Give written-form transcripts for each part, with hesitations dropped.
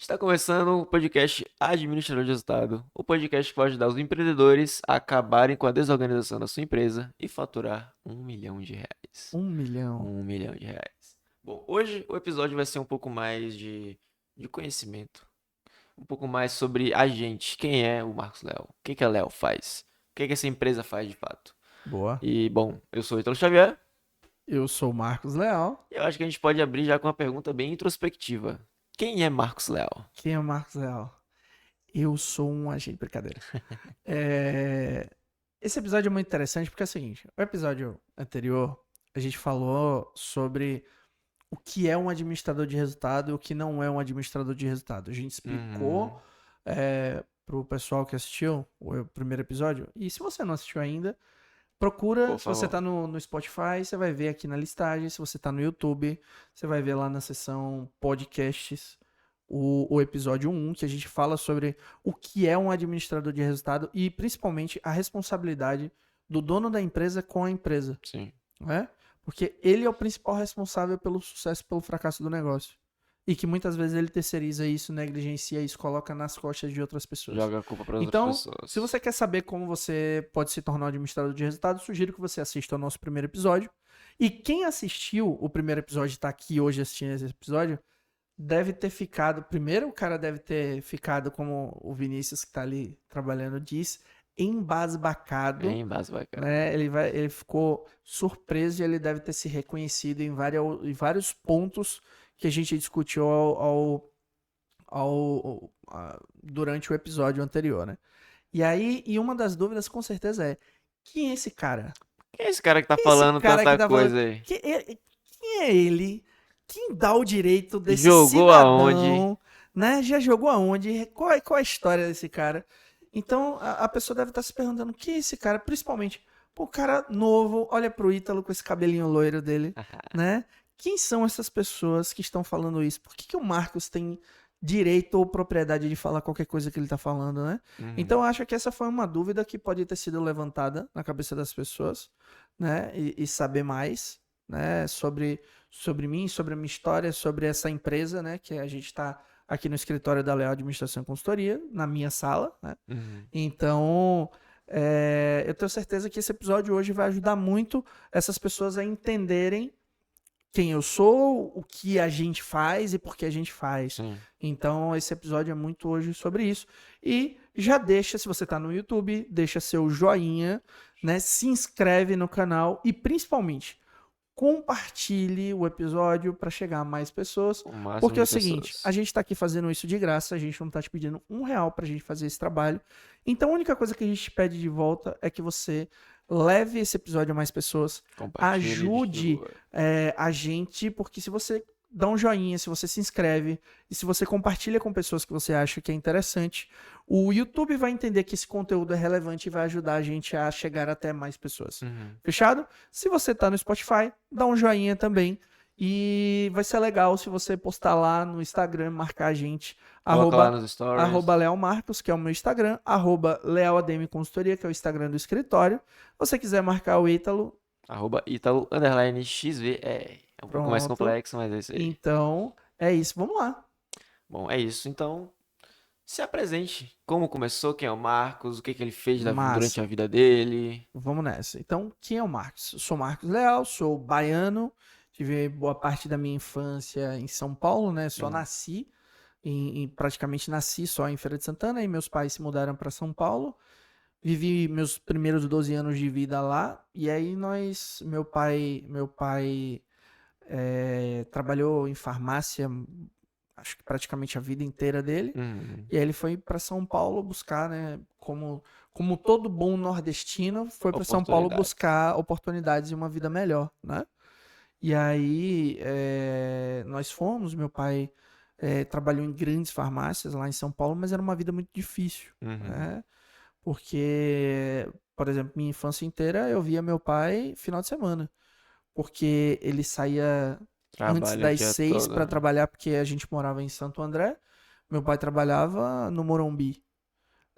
Está começando o podcast Administrador de Resultado, o podcast que vai ajudar os empreendedores a acabarem com a desorganização da sua empresa e faturar R$ 1 milhão. 1 milhão. R$ 1 milhão. Bom, hoje o episódio vai ser um pouco mais de conhecimento, um pouco mais sobre a gente, quem é o Marcos Léo, o que a Léo faz, o que essa empresa faz de fato. Boa. E, bom, eu sou o Ítalo Xavier Eu sou o Marcos Leal. e eu acho que a gente pode abrir já com uma pergunta bem introspectiva. Quem é Marcos Léo? Quem é o Marcos Leal? Eu sou um agente. Brincadeira. É, Esse episódio é muito interessante porque é o seguinte: o episódio anterior a gente falou sobre o que é um administrador de resultado e o que não é um administrador de resultado. A gente Uhum. explicou pro pessoal que assistiu o primeiro episódio. E se você não assistiu ainda, procura. Por Se você favor. tá no Spotify, você vai ver aqui na listagem. Se você tá no YouTube, você vai ver lá na seção podcasts o episódio 1, que a gente fala sobre o que é um administrador de resultado e principalmente a responsabilidade do dono da empresa com a empresa, Sim. né? Porque ele é o principal responsável pelo sucesso e pelo fracasso do negócio. E que muitas vezes ele terceiriza isso, negligencia isso, coloca nas costas de outras pessoas. Joga a culpa para as outras Então, se pessoas. você quer saber como você pode se tornar um administrador de resultados, sugiro que você assista ao nosso primeiro episódio. E quem assistiu o primeiro episódio e está aqui hoje assistindo esse episódio, deve ter ficado. Primeiro, o cara deve ter ficado, como o Vinícius, que está ali trabalhando, diz, embasbacado. Bem bacana. Né? Ele ficou surpreso e ele deve ter se reconhecido em vários pontos que a gente discutiu durante o episódio anterior, né? E aí, e uma das dúvidas com certeza é: quem é esse cara? Quem é esse cara que tá Quem é esse falando cara que tanta tá falando? coisa aí? Quem é ele? Quem dá o direito desse Jogou aonde? cidadão, né? Já jogou aonde? Qual é a história desse cara? Então, a pessoa deve estar se perguntando: quem é esse cara? Principalmente, pô, o cara novo, olha pro Ítalo com esse cabelinho loiro dele, né? Quem são essas pessoas que estão falando isso? Por que o Marcos tem direito ou propriedade de falar qualquer coisa que ele tá falando, né? Uhum. Então, eu acho que essa foi uma dúvida que pode ter sido levantada na cabeça das pessoas, né? E saber mais, né? Sobre mim, sobre a minha história, sobre essa empresa, né? Que a gente está aqui no escritório da Leal Administração e Consultoria, na minha sala, né? Uhum. Então, eu tenho certeza que esse episódio hoje vai ajudar muito essas pessoas a entenderem quem eu sou, o que a gente faz e por que a gente faz. Sim. Então, esse episódio é muito hoje sobre isso. E já deixa, se você está no YouTube, deixa seu joinha, né? Se inscreve no canal e principalmente compartilhe o episódio para chegar a mais pessoas. O máximo Porque é de o seguinte, a pessoas. gente está aqui fazendo isso de graça, a gente não está te pedindo R$ 1 para a gente fazer esse trabalho. Então a única coisa que a gente te pede de volta é que você leve esse episódio a mais pessoas, Compartilhe e ajude distribua. a gente, porque se você dá um joinha, se você se inscreve e se você compartilha com pessoas que você acha que é interessante, o YouTube vai entender que esse conteúdo é relevante e vai ajudar a gente a chegar até mais pessoas. Uhum. Fechado? Se você tá no Spotify, dá um joinha também. E vai ser legal se você postar lá no Instagram, marcar a gente, Coloca lá arroba, nos stories. arroba Leal Marcos, que é o meu Instagram, arroba Leal ADM Consultoria, que é o Instagram do escritório. Se você quiser marcar o Ítalo, @Ítalo_XVE. É um pouco mais pronto. complexo, mas é isso aí. Então, é isso. Vamos lá. Bom, é isso. Então, se apresente. Como começou? Quem é o Marcos? O que ele fez durante a Massa. vida dele? Vamos nessa. Então, quem é o Marcos? Eu sou Marcos Leal, sou baiano, tive boa parte da minha infância em São Paulo, né? Só Uhum. nasci, praticamente nasci só em Feira de Santana, e meus pais se mudaram para São Paulo. Vivi meus primeiros 12 anos de vida lá, e aí meu pai trabalhou em farmácia, acho que praticamente a vida inteira dele. Uhum. E aí ele foi para São Paulo buscar, né? Como todo bom nordestino, foi para São Paulo Oportunidades. buscar oportunidades e uma vida melhor, né? E aí nós fomos, meu pai trabalhou em grandes farmácias lá em São Paulo, mas era uma vida muito difícil, Uhum. né? Porque, por exemplo, minha infância inteira eu via meu pai final de semana, porque ele saía antes Trabalha o das dia 6 todo, para né? trabalhar, porque a gente morava em Santo André. Meu pai trabalhava no Morumbi,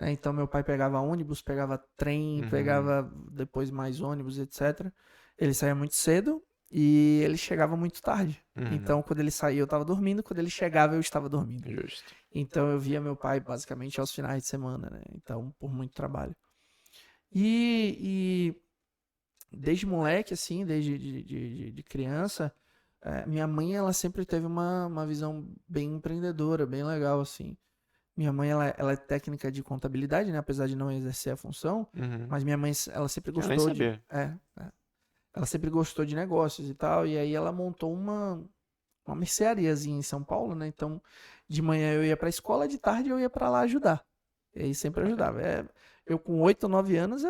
né? Então meu pai pegava ônibus, pegava trem, Uhum. pegava depois mais ônibus, etc. Ele saía muito cedo E ele chegava muito tarde. Uhum. Então, quando ele saía, eu tava dormindo. Quando ele chegava, eu estava dormindo. Justo. Então, eu via meu pai basicamente aos finais de semana, né? Então, por muito trabalho. E desde moleque, assim, desde de criança, minha mãe, ela sempre teve uma visão bem empreendedora, bem legal, assim. Minha mãe, ela é técnica de contabilidade, né? Apesar de não exercer a função. Uhum. Mas minha mãe, ela sempre Eu nem gostou de... sabia. Ela sempre gostou de negócios e tal. E aí ela montou uma merceariazinha em São Paulo, né? Então, de manhã eu ia pra escola, de tarde eu ia pra lá ajudar. E aí sempre ajudava. Eu com 8 ou 9 anos,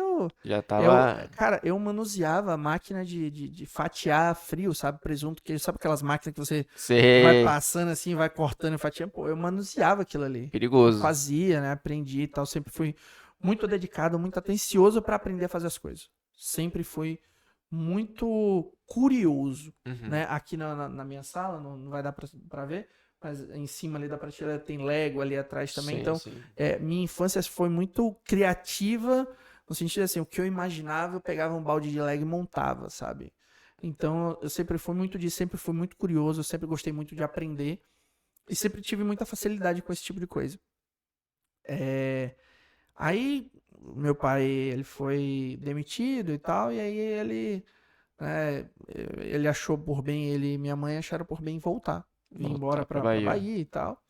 Já tava. cara, eu manuseava a máquina de fatiar frio, sabe? Presunto, queijo, sabe aquelas máquinas que você vai Ser passando assim, vai cortando e fatiando? Pô, eu manuseava aquilo ali. Eu perigoso. fazia, né? Aprendi e tal. Sempre fui muito dedicado, muito atencioso pra aprender a fazer as coisas. Sempre fui muito curioso, Uhum. né? Aqui na minha sala, não vai dar pra ver, mas em cima ali da prateleira tem Lego ali atrás também. Sim, Então, sim. minha infância foi muito criativa, no sentido assim, o que eu imaginava, eu pegava um balde de Lego e montava, sabe? Então, eu sempre fui muito disso, sempre fui muito curioso, eu sempre gostei muito de aprender e sempre tive muita facilidade com esse tipo de coisa. Aí, meu pai, ele foi demitido e tal, e aí ele achou por bem, ele e minha mãe acharam por bem voltar, vir embora Voltar pra pra Bahia. Bahia e tal.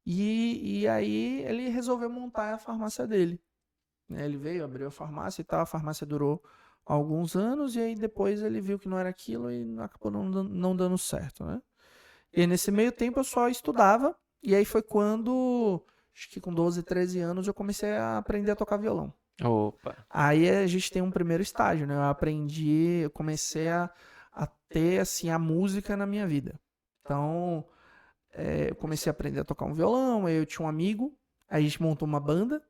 E aí ele resolveu montar a farmácia dele, né? Ele veio, abriu a farmácia e tal, a farmácia durou alguns anos, e aí depois ele viu que não era aquilo e acabou não dando certo, né? E aí, nesse meio tempo eu só estudava, e aí foi quando, acho que com 12, 13 anos, eu comecei a aprender a tocar violão. Opa. Aí a gente tem um primeiro estágio, né? Eu comecei a ter, assim, a música na minha vida. Então, eu comecei a aprender a tocar um violão, aí eu tinha um amigo, aí a gente montou uma banda,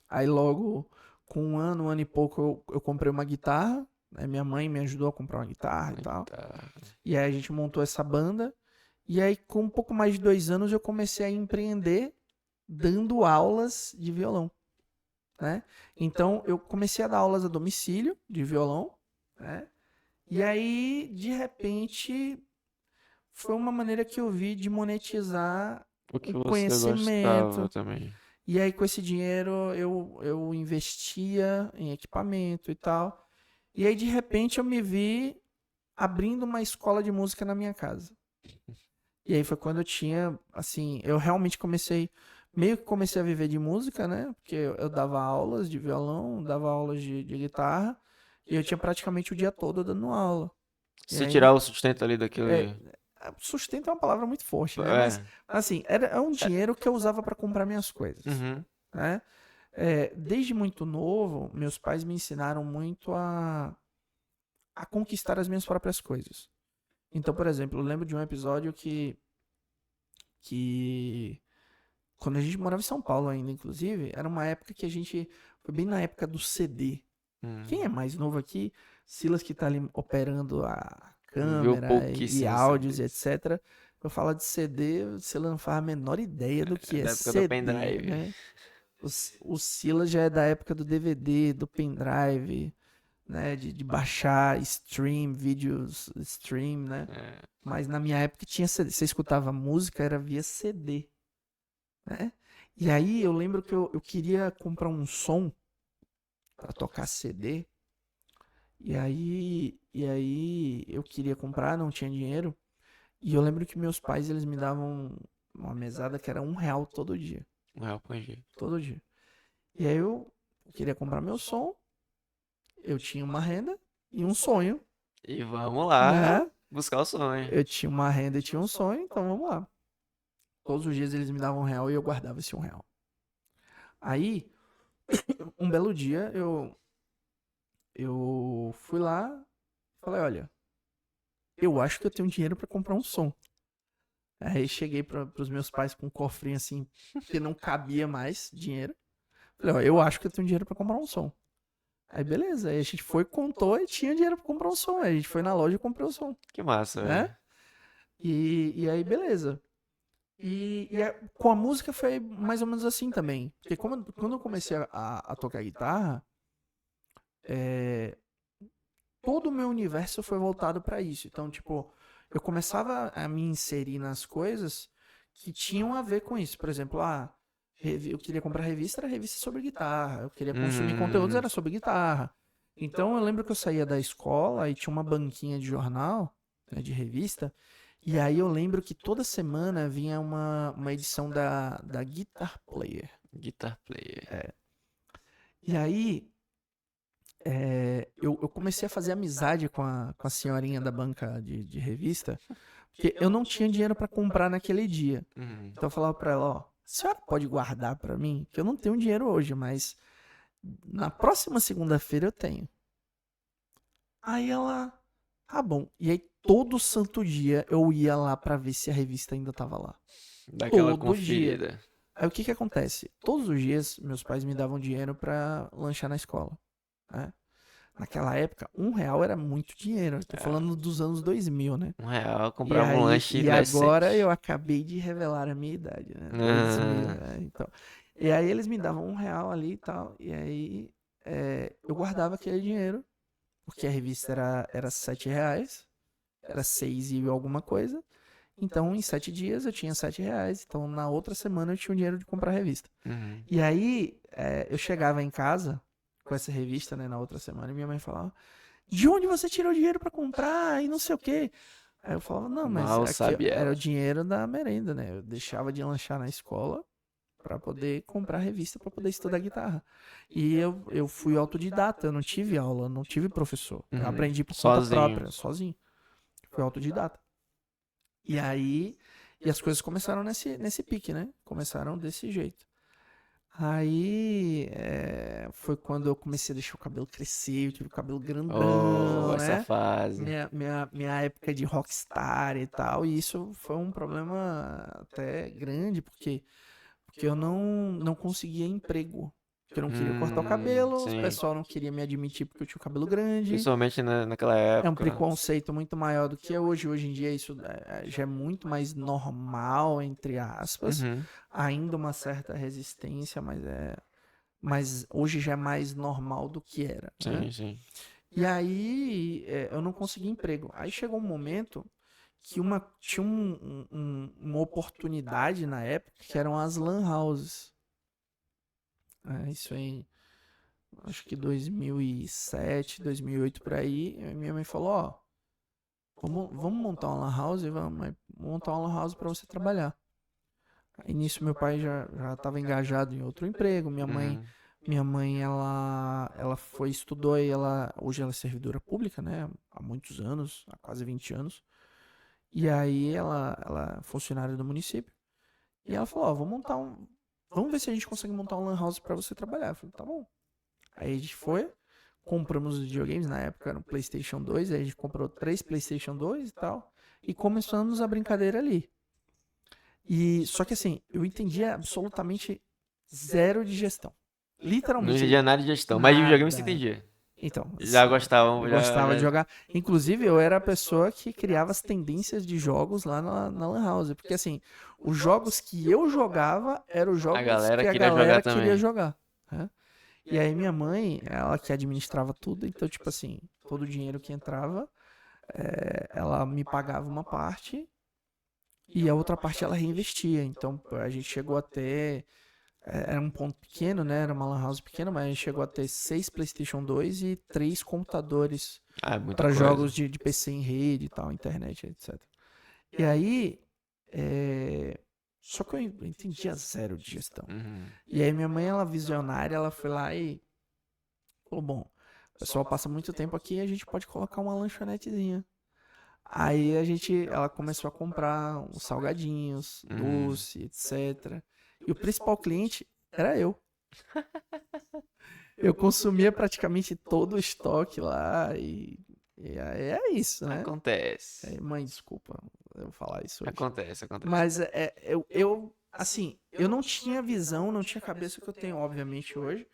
aí logo, com um ano e pouco, eu comprei uma guitarra, né? Minha mãe me ajudou a comprar uma guitarra e tal. Tá. E aí a gente montou essa banda, e aí com um pouco mais de 2 anos eu comecei a empreender dando aulas de violão, né? Então eu comecei a dar aulas a domicílio de violão, né? E aí, de repente, foi uma maneira que eu vi de monetizar O o que você gostava conhecimento. também. E aí, com esse dinheiro, eu investia em equipamento e tal. E aí, de repente, eu me vi abrindo uma escola de música na minha casa. E aí foi quando eu tinha, assim, eu realmente meio que comecei a viver de música, né? Porque eu dava aulas de violão, dava aulas de guitarra, e eu tinha praticamente o dia todo dando aula. E Se aí, tirar o sustento ali daquele. sustento é uma palavra muito forte, né? Mas, É. assim, é um dinheiro que eu usava para comprar minhas coisas, Uhum. né? Desde muito novo, meus pais me ensinaram muito a conquistar as minhas próprias coisas. Então, por exemplo, eu lembro de um episódio que quando a gente morava em São Paulo ainda, inclusive, era uma época que foi bem na época do CD. Quem é mais novo aqui, Silas que tá ali operando a Viu câmera e pouquíssimos áudios, CDs. etc. Eu falo de CD, você não faz a menor ideia do que É é da época do CD, pendrive. né? O Silas já é da época do DVD, do pendrive, né? De baixar stream, vídeos stream, né? É. Mas na minha época tinha CD. Você escutava música, era via CD, né? E aí eu lembro que eu queria comprar um som para tocar CD. E aí eu queria comprar, não tinha dinheiro. E eu lembro que meus pais, eles me davam uma mesada que era R$ 1 todo dia. Não, apanhei. Todo dia. E aí eu queria comprar meu som, eu tinha uma renda e um sonho, E vamos lá né? buscar o sonho. Eu tinha uma renda e tinha um sonho, então vamos lá. Todos os dias eles me davam R$ 1 e eu guardava esse R$ 1. Aí, um belo dia, eu fui lá e falei, olha, eu acho que eu tenho dinheiro para comprar um som. Aí cheguei para os meus pais com um cofrinho assim, que não cabia mais dinheiro. Falei, ó, eu acho que eu tenho dinheiro para comprar um som. Aí beleza, aí a gente foi, contou e tinha dinheiro para comprar um som. Aí a gente foi na loja e comprou o som, Que massa, né? velho. E aí beleza. Com a música foi mais ou menos assim também. Porque quando eu comecei a tocar guitarra, todo o meu universo foi voltado pra isso. Então, tipo, eu começava a me inserir nas coisas que tinham a ver com isso. Por exemplo, eu queria comprar revista, era revista sobre guitarra. Eu queria consumir conteúdos, era sobre guitarra. Então, eu lembro que eu saía da escola e tinha uma banquinha de jornal, né, de revista. E aí eu lembro que toda semana vinha uma edição da Guitar Player. Guitar Player. E aí eu comecei a fazer amizade com a senhorinha da banca de revista, porque eu não tinha dinheiro para comprar naquele dia. Então eu falava para ela, ó, a senhora pode guardar para mim? Que eu não tenho dinheiro hoje, mas na próxima segunda-feira eu tenho. Aí ela, tá bom. E aí todo santo dia eu ia lá para ver se a revista ainda tava lá. Daquela Todo dia. conferida. Aí o que que acontece? Todos os dias meus pais me davam dinheiro para lanchar na escola, né? Naquela época, R$ 1 era muito dinheiro. Eu tô falando dos anos 2000, né? R$ 1 E comprava um aí, lanche e agora decente. eu acabei de revelar a minha idade, né? 2000, Ah, né? Então, e aí eles me davam R$ 1 ali e tal. E aí eu guardava aquele dinheiro, porque a revista era R$ 7, era 6 e alguma coisa. Então, em 7 dias eu tinha R$ 7. Então, na outra semana eu tinha o dinheiro de comprar a revista. uhum. E aí, eu chegava em casa com essa revista, né, na outra semana, e minha mãe falava, de onde você tirou dinheiro pra comprar? E não sei o quê. Aí eu falava, não, mas Mal aqui sabe era o ela. dinheiro da merenda, né? Eu deixava de lanchar na escola pra poder comprar revista pra poder estudar guitarra. E eu fui autodidata, eu não tive aula, não tive professor. Eu aprendi por conta Sozinho. própria, sozinho. Fui autodidata. E aí, as coisas começaram nesse pique, né? Começaram desse jeito. Aí foi quando eu comecei a deixar o cabelo crescer, eu tive o cabelo Oh, grandão, essa né? fase. Minha época de rockstar e tal, e isso foi um problema até grande, porque eu não conseguia emprego. Porque eu não queria cortar o cabelo, o Sim. pessoal não queria me admitir porque eu tinha o cabelo grande. Principalmente naquela É um época. preconceito muito maior do que é hoje. Hoje em dia isso já é muito mais normal, entre aspas. Uhum. Ainda uma certa resistência, mas hoje já é mais normal do que era, né? Sim, sim. E aí eu não consegui emprego. Aí chegou um momento que tinha uma oportunidade na época que eram as lan houses. Isso aí, acho que 2007, 2008 por aí. E minha mãe falou, ó, vamos montar uma lan house, vamos montar uma lan house para você trabalhar. Aí nisso meu pai já estava engajado em outro emprego, Uhum. minha mãe ela foi estudou e hoje ela é servidora pública, né, há muitos anos, há quase 20 anos. E aí ela é funcionária do município. E ela falou, ó, vamos ver se a gente consegue montar uma lan house para você trabalhar. Eu falei, tá bom. Aí a gente foi, compramos os videogames, na época era um PlayStation 2, aí a gente comprou 3 PlayStation 2 e tal, e começamos a brincadeira ali. E só que assim, eu entendia absolutamente zero de gestão. Não Literalmente entendia nada de gestão, mas de videogame você nada. entendia. Então, Já gostavam, eu já, gostava de já. jogar. Inclusive, eu era a pessoa que criava as tendências de jogos lá na Lan House. Porque assim, os jogos que eu jogava eram os A jogos galera que a queria jogar galera queria também. jogar, né? E aí minha mãe, ela que administrava tudo, então, tipo assim, todo o dinheiro que entrava, ela me pagava uma parte e a outra parte ela reinvestia. Então, a gente chegou a ter. Era um ponto pequeno, né? Era uma lan house pequena, mas a gente chegou a ter 6 PlayStation 2 e 3 computadores Ah, é muita para coisa. jogos de PC em rede e tal, internet, etc. E aí. Só que eu entendia zero de gestão. Uhum. E aí minha mãe, ela visionária, ela foi lá e falou, bom, o pessoal passa muito tempo aqui, a gente pode colocar uma lanchonetezinha. Aí ela começou a comprar uns salgadinhos, Uhum. doce, etc. E o principal cliente era eu. Eu consumia praticamente todo o estoque lá e aí é isso, né? Acontece. Mãe, desculpa eu falar isso hoje. Acontece, acontece. Mas assim, eu não tinha visão, não tinha cabeça que eu tenho, obviamente, hoje.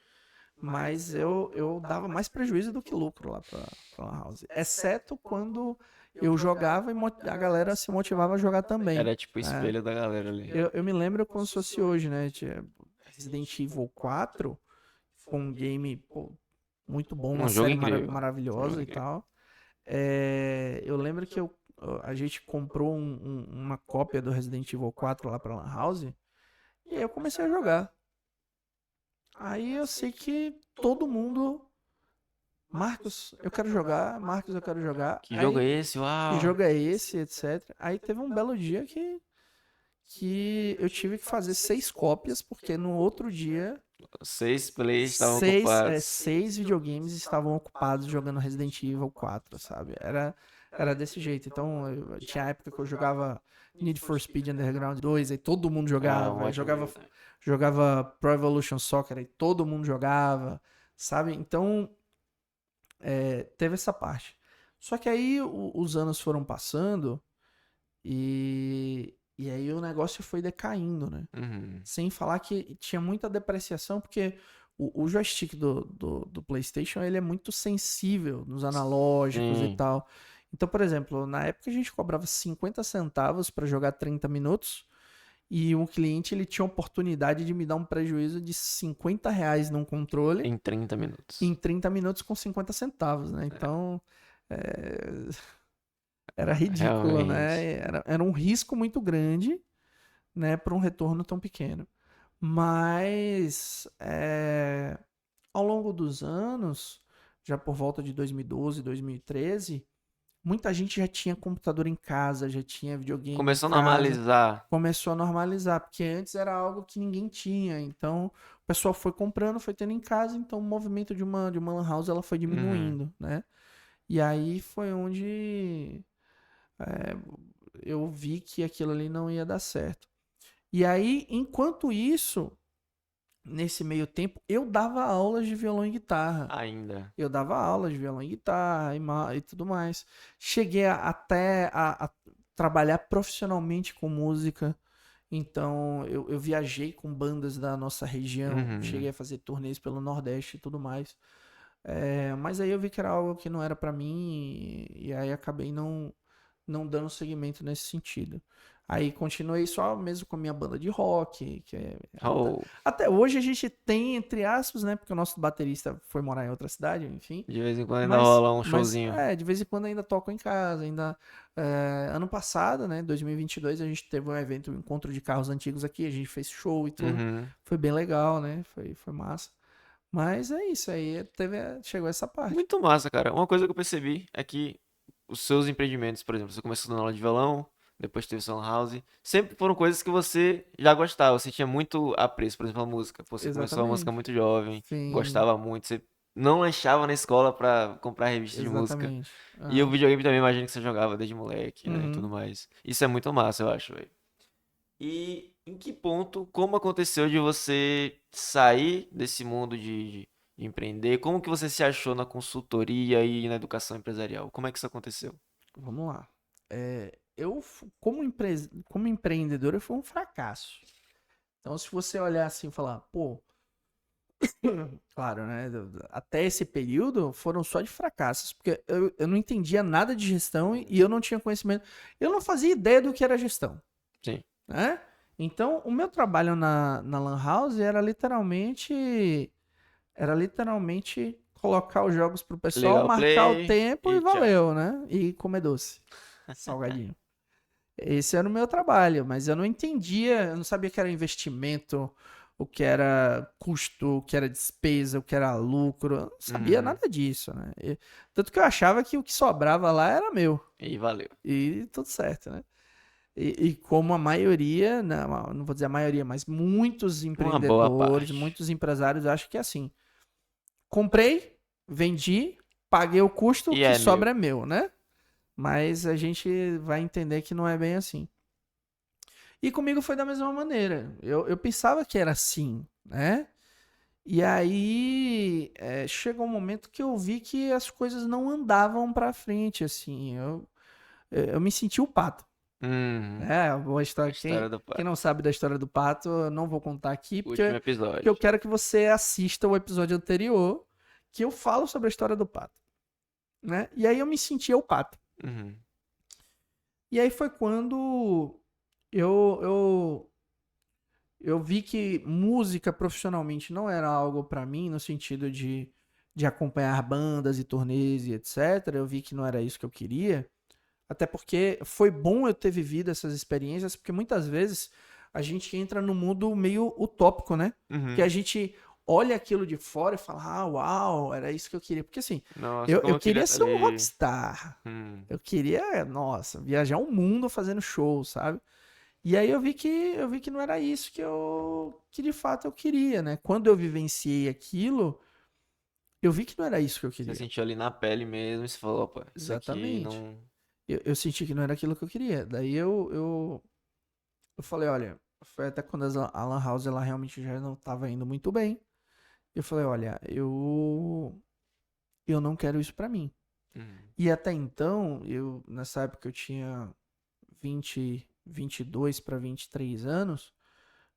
Mas eu dava mais prejuízo do que lucro lá pra Lan House. Exceto quando eu jogava e a galera se motivava a jogar também. Era tipo o Né? espelho da galera ali. Eu me lembro como se fosse hoje, né? Resident Evil 4 foi um game, pô, muito bom, uma Um jogo série incrível. Um jogo maravilhosa e incrível. tal. eu lembro que a gente comprou uma cópia do Resident Evil 4 lá pra Lan House, e aí eu comecei a jogar. Aí eu sei que todo mundo, Marcos, eu quero jogar, Marcos, eu quero jogar. Que jogo é Aí, esse? que Uau! jogo é esse, etc. Aí teve um belo dia que eu tive que fazer 6 cópias, porque no outro dia 6 plays estavam ocupados. seis videogames estavam ocupados jogando Resident Evil 4, sabe? Era desse jeito. Então, tinha época que eu jogava Need for Speed Underground 2, aí todo mundo Ah, um jogava. ótimo jogo. Jogava Pro Evolution Soccer, aí todo mundo jogava, sabe? Então, teve essa parte. Só que aí os anos foram passando e aí o negócio foi decaindo, né? Uhum. Sem falar que tinha muita depreciação, porque o joystick do PlayStation ele é muito sensível nos analógicos e Sim. tal. Então, por exemplo, na época a gente cobrava 50 centavos para jogar 30 minutos e um cliente ele tinha a oportunidade de me dar um prejuízo de R$ 50 num controle Em 30 minutos. em 30 minutos com 50 centavos, né? Então, é, era ridículo, Realmente. né? Era um risco muito grande, né, para um retorno tão pequeno. Mas ao longo dos anos, já por volta de 2012, 2013, muita gente já tinha computador em casa, já tinha videogame em Começou a casa, normalizar. começou a normalizar, porque antes era algo que ninguém tinha. Então, o pessoal foi comprando, foi tendo em casa, então o movimento de uma lan house ela foi Uhum. diminuindo, né? E aí foi onde é, eu vi que aquilo ali não ia dar certo. E aí, enquanto isso, nesse meio tempo, eu dava aulas de violão e guitarra. Ainda. Eu dava aulas de violão e guitarra e tudo mais. Cheguei até a trabalhar profissionalmente com música. Então, eu viajei com bandas da nossa região. Uhum. Cheguei a fazer turnês pelo Nordeste e tudo mais. Mas aí eu vi que era algo que não era pra mim. E aí acabei não dando seguimento nesse sentido. Aí continuei só mesmo com a minha banda de rock, Oh, até hoje a gente tem, entre aspas, né? Porque o nosso baterista foi morar em outra cidade, enfim. de vez em quando ainda Mas, rola um mas showzinho. de vez em quando ainda toco em casa. Ano passado, né? 2022, a gente teve um evento, um encontro de carros antigos aqui. A gente fez show e tudo. Uhum. Foi bem legal, né? Foi massa. Mas é isso aí. Chegou essa parte. Muito massa, cara. Uma coisa que eu percebi é que os seus empreendimentos, por exemplo, você começou dando aula de violão, depois teve sua lan house, sempre foram coisas que você já gostava, você tinha muito apreço, por exemplo, a música. Pô, você começou a música Exatamente. muito jovem, Sim, gostava muito, você não lanchava na escola pra comprar revista de música. exatamente. E o Aham. videogame também, imagino que você jogava desde moleque, né, e tudo Uhum. mais. Isso é muito massa, eu acho, velho. E em que ponto, como aconteceu de você sair desse mundo de empreender? Como que você se achou na consultoria e na educação empresarial? Como é que isso aconteceu? Vamos lá. Como empreendedor, eu fui um fracasso. Então, se você olhar assim e falar, pô, claro, né? Até esse período foram só de fracassos, porque eu não entendia nada de gestão e eu não tinha conhecimento. Eu não fazia ideia do que era gestão, Sim. né? Então, o meu trabalho na Lan House era literalmente colocar os jogos pro pessoal, Legal marcar o play tempo e e tchau. valeu, né? E comer doce, salgadinho. Esse era o meu trabalho, mas eu não entendia, eu não sabia o que era investimento, o que era custo, o que era despesa, o que era lucro, eu não sabia Uhum. nada disso, né? Tanto que eu achava que o que sobrava lá era meu, E valeu. e tudo certo, né? E como a maioria, não vou dizer a maioria, mas muitos Uma boa empreendedores, parte. muitos empresários acham que é assim: comprei, vendi, paguei o custo, o E que é meu. sobra é meu, né? Mas a gente vai entender que não é bem assim. E comigo foi da mesma maneira. Eu pensava que era assim, né? E aí chegou um momento que eu vi que as coisas não andavam pra frente, assim. Eu me senti o pato. Uhum. A boa A história. história Quem, do quem pai. não sabe da história do pato, eu não vou contar aqui, Último porque eu episódio. quero que você assista o episódio anterior, que eu falo sobre a história do pato, né? E aí eu me sentia o pato. Uhum. E aí foi quando eu, eu eu vi que música profissionalmente não era algo pra mim, no sentido de de acompanhar bandas e turnês e etc., eu vi que não era isso que eu queria. Até porque foi bom eu ter vivido essas experiências, porque muitas vezes a gente entra num mundo meio utópico, né? Que a Uhum. gente olha aquilo de fora e fala, ah, uau, era isso que eu queria. Porque assim, Nossa, eu como eu queria queria estar ser um ali. rockstar. Hum. Eu queria, nossa, viajar o mundo fazendo show, sabe? E aí eu vi que não era isso que de fato eu queria, né? Quando eu vivenciei aquilo, eu vi que não era isso que eu Você queria. sentiu ali na pele mesmo e você falou, opa, isso aqui Exatamente. não. Eu senti que não era aquilo que eu queria. Daí eu falei, olha, foi até quando a Lan House ela realmente já não estava indo muito bem. Eu falei, olha, eu não quero isso pra mim. Hum. E até então, nessa época eu tinha 22 para 23 anos.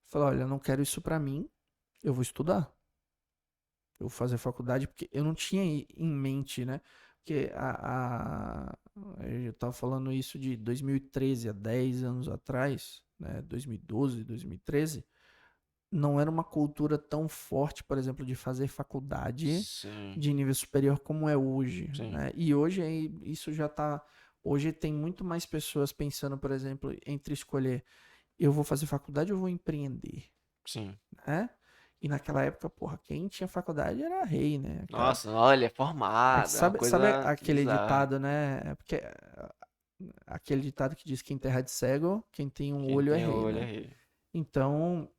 Falei, olha, eu não quero isso pra mim. Eu vou estudar. Eu vou fazer faculdade porque eu não tinha em mente, né? Porque eu tava falando isso de 2013, há 10 anos atrás, né? 2012, 2013. Não era uma cultura tão forte, por exemplo, de fazer faculdade Sim, de nível superior como é hoje, sim, né? E hoje isso já tá. Hoje tem muito mais pessoas pensando, por exemplo, entre escolher eu vou fazer faculdade ou vou empreender, sim. né? E naquela época, porra, quem tinha faculdade era rei, né? Nossa, olha, É, formado, é uma sabe coisa aquele bizarra. ditado, né? É porque aquele ditado que diz que em terra de cego, quem tem um Quem olho é tem rei, olho é né? rei. Então,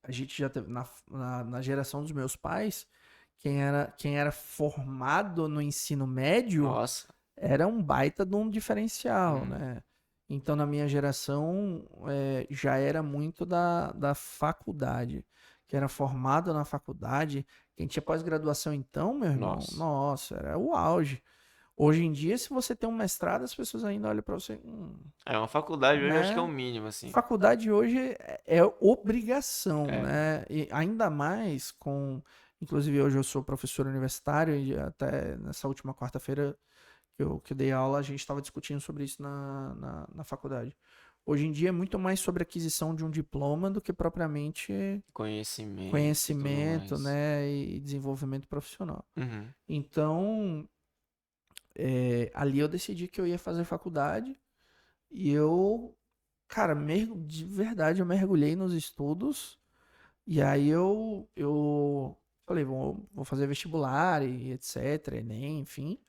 a gente já teve na geração dos meus pais, quem era formado no ensino médio Nossa. era um baita de um diferencial, Hum. né? Então, na minha geração, já era muito da faculdade. Quem era formado na faculdade, quem tinha pós-graduação, então, meu irmão, Nossa. nossa, era o auge. Hoje em dia, se você tem um mestrado, as pessoas ainda olham para você, É uma faculdade hoje, eu acho que é o né? mínimo, assim. Faculdade hoje é obrigação, É. né? E ainda mais com. Inclusive, hoje eu sou professor universitário e até nessa última quarta-feira que eu dei aula, a gente estava discutindo sobre isso na faculdade. Hoje em dia é muito mais sobre aquisição de um diploma do que propriamente Conhecimento e tudo conhecimento, mais. né, e desenvolvimento profissional. Uhum. Então, ali eu decidi que eu ia fazer faculdade e eu, cara, de verdade, eu mergulhei nos estudos e aí eu falei, vou fazer vestibular e etc, Enem, enfim.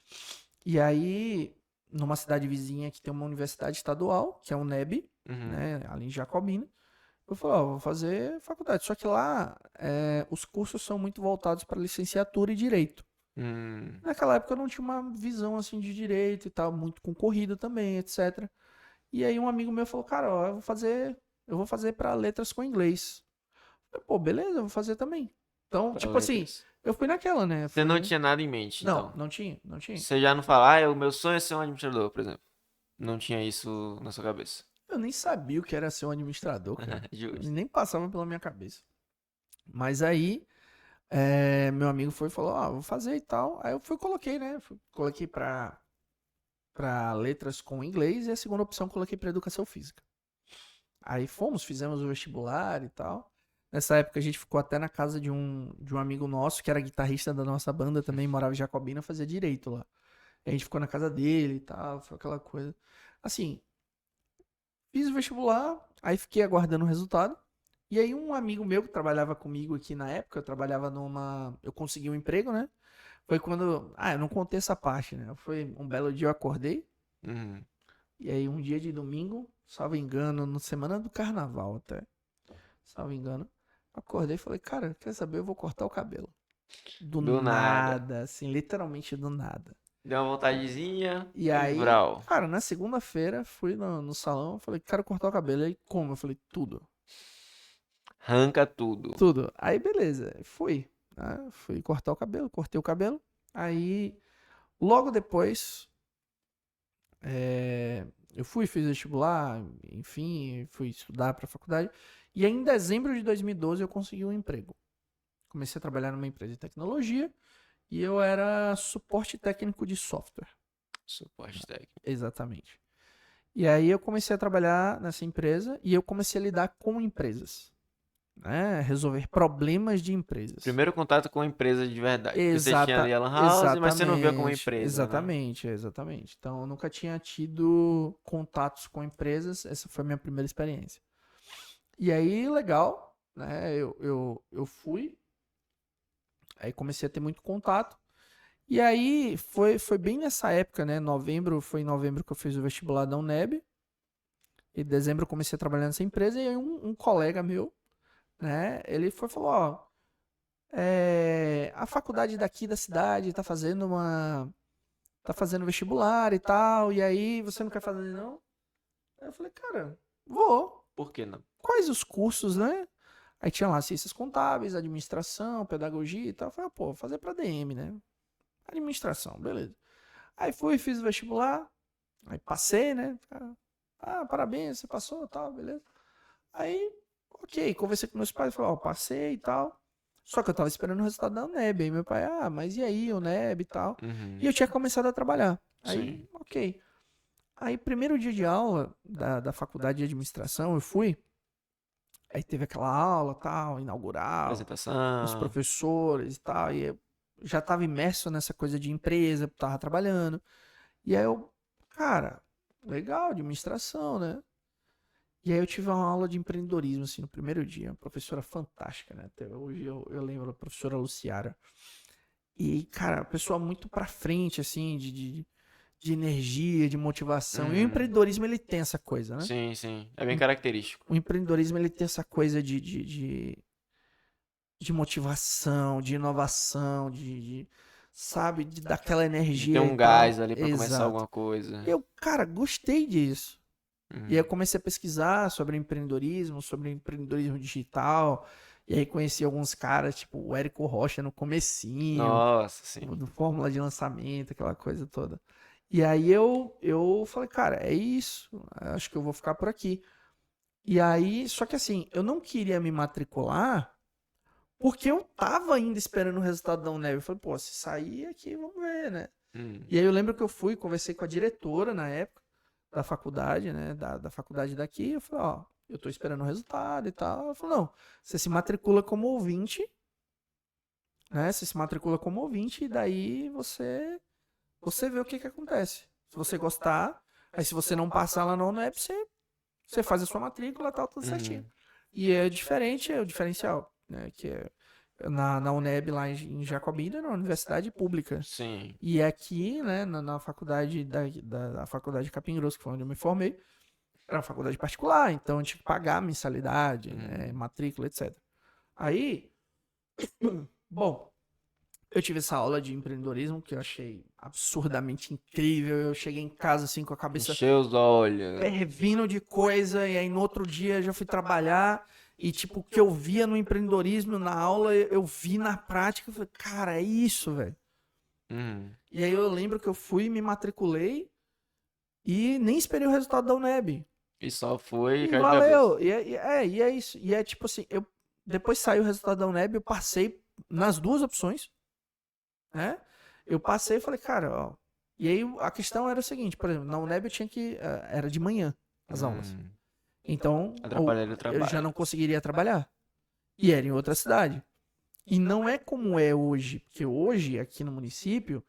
E aí, numa cidade vizinha que tem uma universidade estadual, que é o NEB, Uhum. né, ali em Jacobina, eu falei, ó, vou fazer faculdade. Só que lá, os cursos são muito voltados para licenciatura e direito. Hum. Naquela época eu não tinha uma visão assim de direito e tal, muito concorrido também, etc. E aí um amigo meu falou, cara, ó, eu vou fazer para letras com inglês. Eu falei, pô, beleza, eu vou fazer também. Então, Pra tipo assim, letras. eu fui naquela, né? Você não Fui. tinha nada em mente, Não, então. não tinha, não tinha. Você já não fala, o meu sonho é ser um administrador, por exemplo. Não tinha isso na sua cabeça. Eu nem sabia o que era ser um administrador, cara. Justo. Nem passava pela minha cabeça. Mas aí, meu amigo foi e falou, ó, vou fazer e tal. Aí eu fui e coloquei, né? Coloquei pra letras com inglês e a segunda opção coloquei pra educação física. Aí fizemos o vestibular e tal. Nessa época a gente ficou até na casa de um amigo nosso, que era guitarrista da nossa banda também, morava em Jacobina, fazia direito lá. A gente ficou na casa dele e tal, foi aquela coisa. Assim, fiz o vestibular, aí fiquei aguardando o resultado. E aí um amigo meu que trabalhava comigo aqui na época, eu trabalhava numa. Eu consegui um emprego, né? Foi quando. Ah, eu não contei essa parte, né? Foi um belo dia eu acordei. Uhum. E aí um dia de domingo, salvo engano, na semana do carnaval até. Salvo engano. Acordei e falei, cara, quer saber? Eu vou cortar o cabelo. Do Do nada. nada, assim, literalmente do nada. Deu uma vontadezinha E e aí, vral. cara, na segunda-feira fui no salão, falei, quero cortar o cabelo. Aí como? Eu falei, tudo. Arranca tudo. Tudo. Aí, beleza. Fui. Né? Fui cortar o cabelo, cortei o cabelo. Aí, logo depois, eu fiz vestibular, enfim, fui estudar para faculdade. E aí, em dezembro de 2012, eu consegui um emprego. Comecei a trabalhar numa empresa de tecnologia e eu era suporte técnico de software. Suporte técnico. Exatamente. E aí eu comecei a trabalhar nessa empresa e eu comecei a lidar com empresas. né? Resolver problemas de empresas. Primeiro contato com a empresa de verdade. Porque você tinha ali a Lan House, mas você não via como Exatamente, empresa, né? exatamente. Então, eu nunca tinha tido contatos com empresas, essa foi a minha primeira experiência. E aí, legal, né? Eu fui, aí comecei a ter muito contato. E aí, foi bem nessa época, né? Foi em novembro que eu fiz o vestibular da UNEB. Em dezembro eu comecei a trabalhar nessa empresa. E aí, um colega meu, né? Ele foi e falou: Ó, a faculdade daqui da cidade tá fazendo vestibular e tal, e aí você não quer fazer não? Aí eu falei, cara, vou. Por que não? Quais os cursos, né? Aí tinha lá ciências contábeis, administração, pedagogia e tal. Eu falei, pô, vou fazer pra DM, né? Administração, beleza. Aí fui, fiz o vestibular, aí passei, né? Parabéns, você passou e tal, beleza. Aí, ok, conversei com meus pais, falei, ó, passei e tal. Só que eu tava esperando o resultado da UNEB. Aí meu pai, mas e aí, UNEB e tal? E eu tinha começado a trabalhar. Aí, Sim. ok. Aí, primeiro dia de aula da faculdade de administração, eu fui. Aí teve aquela aula, tal, inaugural, os Apresentação. professores e tal. E eu já tava imerso nessa coisa de empresa, tava trabalhando. E aí eu, cara, legal, administração, né? E aí eu tive uma aula de empreendedorismo, assim, no primeiro dia. Uma professora fantástica, né? Até hoje eu lembro a professora Luciara. E, cara, pessoa muito pra frente, assim, de energia, de motivação. E o Uhum. empreendedorismo, ele tem essa coisa, né? Sim, sim. É bem característico. O empreendedorismo, ele tem essa coisa de motivação, de inovação, sabe, de dar aquela De ter energia e um gás tal. ali pra começar Exato. alguma coisa. Eu, cara, gostei disso. E aí eu Uhum. comecei a pesquisar sobre empreendedorismo digital. E aí conheci alguns caras, tipo o Érico Rocha no comecinho, Nossa, sim. do Fórmula de Lançamento, aquela coisa toda. E aí eu falei, cara, é isso. Acho que eu vou ficar por aqui. E aí, só que assim, eu não queria me matricular porque eu tava ainda esperando o resultado da UNEB. Eu falei, pô, se sair aqui, vamos ver, né? Uhum. E aí eu lembro que eu fui, conversei com a diretora na época da faculdade, né? Da faculdade daqui. Eu falei, ó, eu tô esperando o resultado e tal. Ela falou, não, você se matricula como ouvinte, né? Você se matricula como ouvinte e daí você vê o que que acontece. Se você gostar, aí se você não passar lá na UNEB, você faz a sua matrícula e tal, tudo certinho. Uhum. E é diferente, é o diferencial, né? Que é na UNEB lá em Jacobina, na universidade pública. Sim. E aqui, né, na faculdade da faculdade de Capim Grosso, que foi onde eu me formei, era uma faculdade particular, então eu tinha que pagar mensalidade, né, Uhum. matrícula, etc. Aí, bom, eu tive essa aula de empreendedorismo que eu achei absurdamente incrível. Eu cheguei em casa assim com a cabeça Encheu os olhos. fervindo de coisa, e aí no outro dia eu já fui trabalhar. E tipo, o que eu via no empreendedorismo na aula, eu vi na prática. Eu falei, cara, é isso, velho. Uhum. E aí eu lembro que eu fui, me matriculei e nem esperei o resultado da UNEB. E só foi e E caiu de cabeça. valeu. E é isso. E é tipo assim, depois saiu o resultado da UNEB, eu passei nas duas opções, né? Eu passei e falei, cara, ó. E aí a questão era o seguinte, por exemplo, na UNEB eu tinha que. Era de manhã as aulas. Hum. Então, Atrapalharia o eu já trabalho. não conseguiria trabalhar. E era em outra cidade. E não é como é hoje, porque hoje, aqui no município,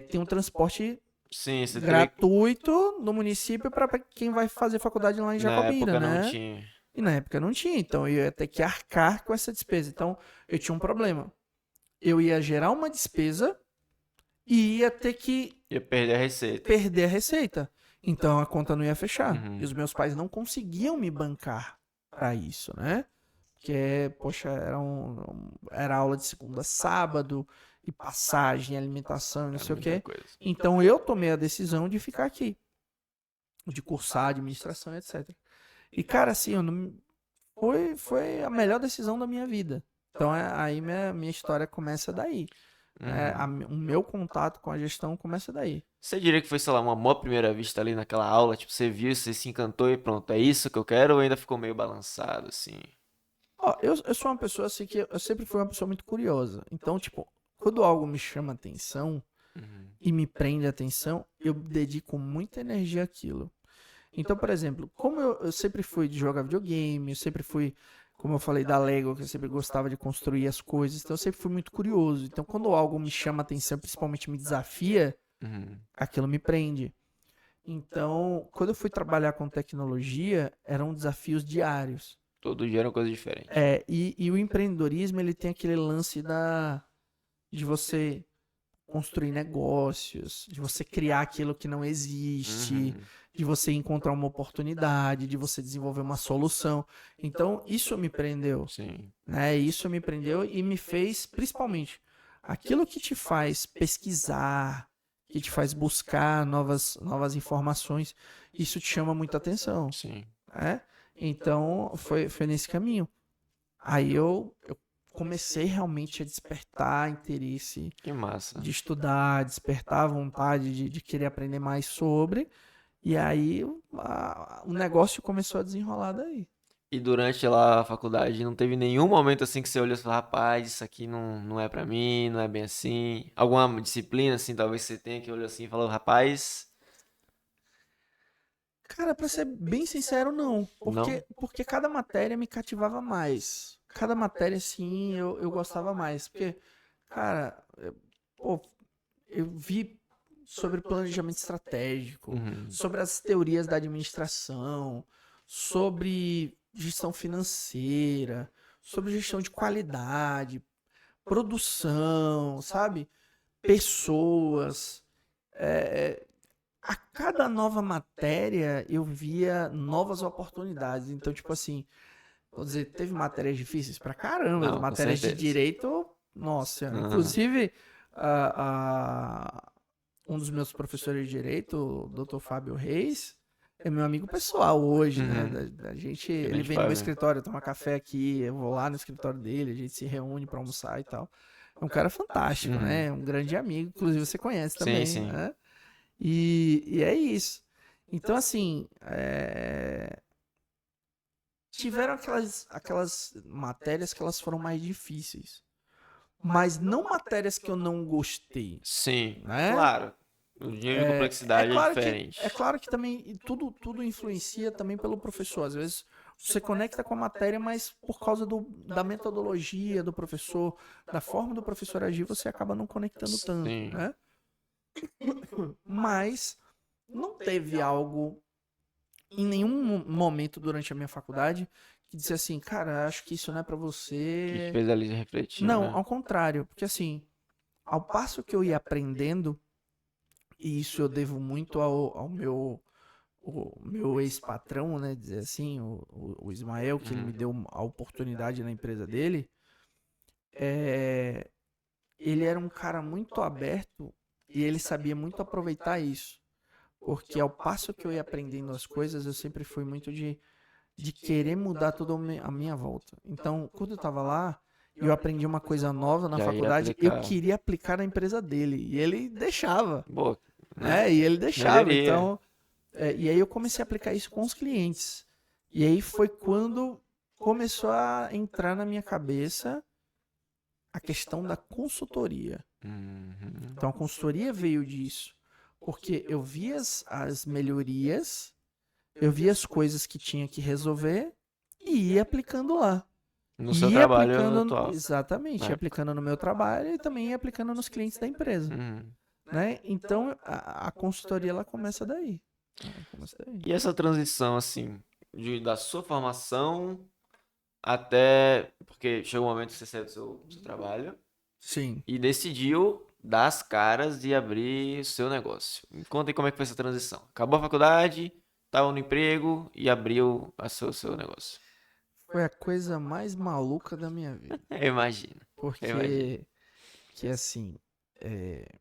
tem um transporte Sim, você teria. gratuito no município para quem vai fazer faculdade lá em Na Jacobina, época não né? tinha. E na época não tinha, então eu ia ter que arcar com essa despesa. Então eu tinha um problema. Eu ia gerar uma despesa e ia ter que Ia perder a receita. perder a receita. Então a conta não ia fechar. E Uhum. os meus pais não conseguiam me bancar para isso, né? Porque, poxa, era aula de segunda a sábado, e passagem, alimentação, e não Era sei o muita quê. coisa. Então eu tomei a decisão de ficar aqui, de cursar administração, etc. E, cara, assim, eu não, foi a melhor decisão da minha vida. Então, aí minha história começa daí. Né? Uhum. O meu contato com a gestão começa daí. Você diria que foi, sei lá, uma boa primeira vista ali naquela aula? Tipo, você viu, você se encantou e pronto, é isso que eu quero? Ou ainda ficou meio balançado, assim? Ó, eu sou uma pessoa assim que eu sempre fui uma pessoa muito curiosa. Então, tipo, quando algo me chama atenção Uhum. e me prende a atenção, eu dedico muita energia àquilo. Então, por exemplo, como eu sempre fui de jogar videogame, eu sempre fui Como eu falei da Lego, que eu sempre gostava de construir as coisas, então eu sempre fui muito curioso. Então quando algo me chama a atenção, principalmente me desafia, Uhum. aquilo me prende. Então, quando eu fui trabalhar com tecnologia, eram desafios diários. Todo dia era uma coisa diferente. E o empreendedorismo, ele tem aquele lance de você construir negócios, de você criar aquilo que não existe, Uhum. de você encontrar uma oportunidade, de você desenvolver uma solução. Então, isso me prendeu, Sim. né? Isso me prendeu e me fez, principalmente, aquilo que te faz pesquisar, que te faz buscar novas informações, isso te chama muita atenção, Sim. né? Então, foi nesse caminho. Aí eu comecei realmente a despertar interesse Que massa. de estudar, despertar a vontade de querer aprender mais sobre. E aí o negócio começou a desenrolar daí. E durante lá a faculdade não teve nenhum momento assim que você olhou e falou, rapaz, isso aqui não é pra mim, não é bem assim. Alguma disciplina assim, talvez você tenha que olhou assim e falou, rapaz, Cara, pra ser bem sincero, não. não? Porque cada matéria me cativava mais. Cada matéria, sim, eu gostava mais. Porque, cara, pô, eu vi sobre planejamento estratégico, Uhum. sobre as teorias da administração, sobre gestão financeira, sobre gestão de qualidade, produção, sabe? Pessoas. A cada nova matéria eu via novas oportunidades. Então, tipo assim, vou dizer, teve matérias difíceis pra caramba, as Não, com matérias de certeza. direito, nossa, Aham. inclusive um dos meus professores de direito, o Dr. Fábio Reis, é meu amigo pessoal hoje, né? Uhum. Da gente, ele Grande vem no meu Fábio. escritório tomar café aqui, eu vou lá no escritório dele, a gente se reúne pra almoçar e tal. É um cara fantástico, Uhum. né? É um grande amigo, inclusive você conhece Sim, também, sim. né? E é isso. Então, assim, tiveram aquelas matérias que elas foram mais difíceis, mas não matérias que eu não gostei, Sim, né? claro. O nível de complexidade é É diferente. claro que também tudo influencia também pelo professor. Às vezes você conecta com a matéria, mas por causa da metodologia do professor, da forma do professor agir, você acaba não conectando tanto, Sim. né? Mas não teve algo em nenhum momento durante a minha faculdade que disse assim, cara, acho que isso não é pra Que te você. fez ali refletir, Não, né? ao contrário, porque assim, ao passo que eu ia aprendendo, e isso eu devo muito ao meu ex-patrão, né, dizer assim, o Ismael, que ele me Uhum. deu a oportunidade na empresa dele, é, ele era um cara muito aberto e ele sabia muito aproveitar isso. Porque ao passo que eu ia aprendendo as coisas, eu sempre fui muito de querer mudar tudo à minha volta. Então, quando eu tava lá, eu aprendi uma coisa nova na Já ia faculdade, eu aplicar. queria aplicar na empresa dele. E ele deixava, Boa, né? né? E ele Quem não deixava. diria. Então, e aí eu comecei a aplicar isso com os clientes. E aí foi quando começou a entrar na minha cabeça a questão da consultoria. Uhum. Então, a consultoria veio disso. Porque eu vi as melhorias, eu vi as coisas que tinha que resolver e ia aplicando lá. No seu E ia trabalho aplicando, atual. exatamente, ia Né? aplicando no meu trabalho e também ia aplicando nos clientes da empresa, Uhum. né? Então, a consultoria, ela começa daí. Ela começa daí. E essa transição, assim, da sua formação até. Porque chegou um momento que você saiu do seu trabalho Sim. e decidiu dar as caras e abrir o seu negócio. Me conta aí como é que foi essa transição. Acabou a faculdade, estava no emprego e abriu o seu negócio. Foi a coisa mais maluca da minha vida. Eu imagino, eu imagino. Porque, que assim, é,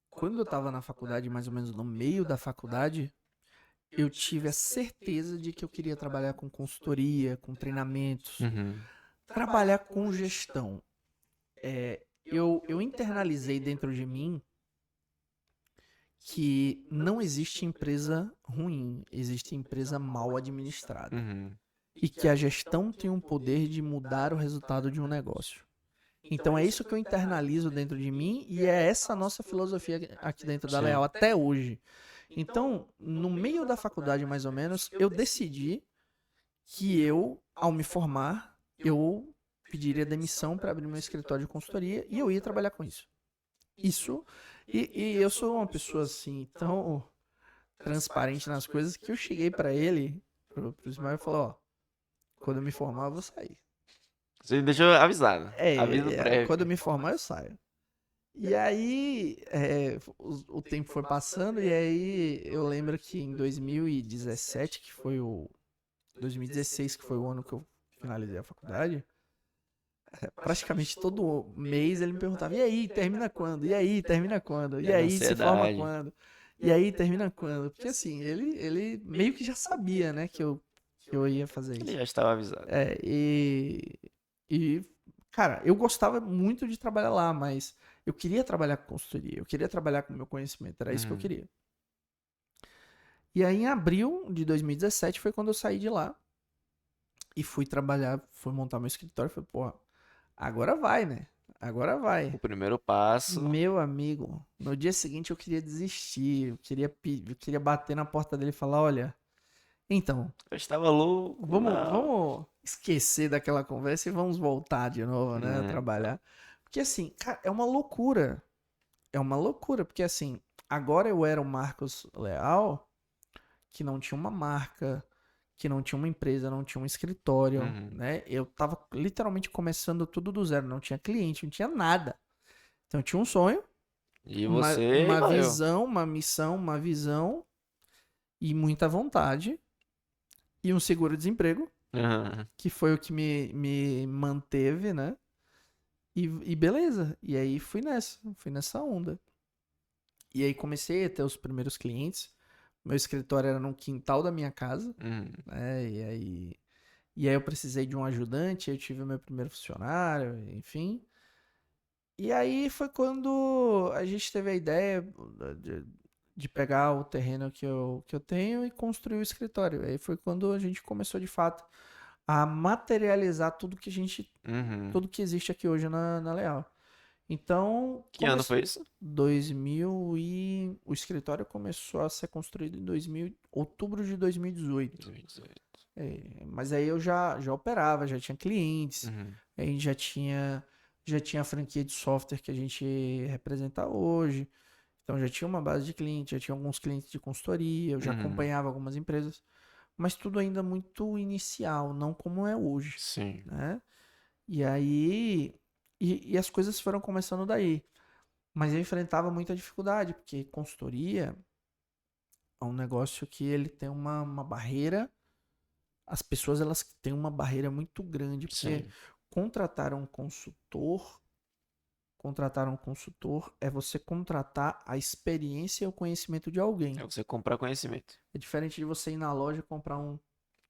quando eu tava na faculdade, mais ou menos no meio da faculdade, eu tive a certeza de que eu queria trabalhar com consultoria, com treinamentos, Uhum. trabalhar com gestão. Eu internalizei dentro de mim que não existe empresa ruim, existe empresa mal administrada. Uhum. E que a gestão tem um poder de mudar o resultado de um negócio. Então é isso que eu internalizo dentro de mim e é essa a nossa filosofia aqui dentro da Sim. Leal até hoje. Então, no meio da faculdade mais ou menos, eu decidi que eu, ao me formar, eu pediria demissão para abrir meu escritório de consultoria e eu ia trabalhar com isso. E eu sou uma pessoa assim, tão transparente nas coisas que eu cheguei para ele, pro Ismael, e falei, ó, quando eu me formar eu vou sair. Você deixou avisado. Aviso Quando eu prévio. me formar eu saio. E aí, o tempo foi passando, e aí eu lembro que em 2017, que foi 2016, que foi o ano que eu finalizei a faculdade, praticamente todo mês ele me perguntava, e aí, termina quando? E aí, termina quando? E Era aí, se forma ansiedade. quando? E aí, termina quando? Porque assim, ele meio que já sabia, né, que eu ia fazer Ele isso. já estava avisado. E, cara, eu gostava muito de trabalhar lá, mas eu queria trabalhar com consultoria, eu queria trabalhar com o meu conhecimento, era isso que eu Uhum. queria. E aí, em abril de 2017 foi quando eu saí de lá e fui trabalhar, fui montar meu escritório. Falei, porra, agora vai, né? Agora vai. O primeiro passo. Meu amigo, no dia seguinte eu queria desistir, eu queria bater na porta dele e falar, olha, então, Eu estava louco, não. vamos esquecer daquela conversa e vamos voltar de novo, né, a Né? trabalhar. Porque assim, cara, é uma loucura. É uma loucura, porque assim, agora eu era o Marcos Leal, que não tinha uma marca, que não tinha uma empresa, não tinha um escritório, Uhum. né? Eu tava literalmente começando tudo do zero, não tinha cliente, não tinha nada. Então eu tinha um sonho, E uma, você uma valeu. visão, uma missão, uma visão e muita vontade e um seguro-desemprego, Uhum. que foi o que me manteve, né? E beleza. E aí fui nessa onda. E aí comecei a ter os primeiros clientes. Meu escritório era no quintal da minha casa, Uhum. né? E aí eu precisei de um ajudante, eu tive o meu primeiro funcionário, enfim. E aí foi quando a gente teve a ideia de pegar o terreno que eu tenho e construir o escritório. Aí foi quando a gente começou de fato a materializar Uhum. tudo que existe aqui hoje na Leal. Então, Que ano foi isso? 2000 e o escritório começou a ser construído em outubro de 2018. 2018. Mas aí eu já operava, já tinha clientes, Uhum. aí já tinha a franquia de software que a gente representa hoje. Então já tinha uma base de clientes, já tinha alguns clientes de consultoria, eu já Uhum. acompanhava algumas empresas, mas tudo ainda muito inicial, não como é hoje, Sim. né? E aí e as coisas foram começando daí. Mas eu enfrentava muita dificuldade, porque consultoria é um negócio que ele tem uma barreira. As pessoas elas têm uma barreira muito grande, porque Sim. contratar um consultor, contratar um consultor é você contratar a experiência e o conhecimento de alguém. É você comprar conhecimento. É diferente de você ir na loja e comprar um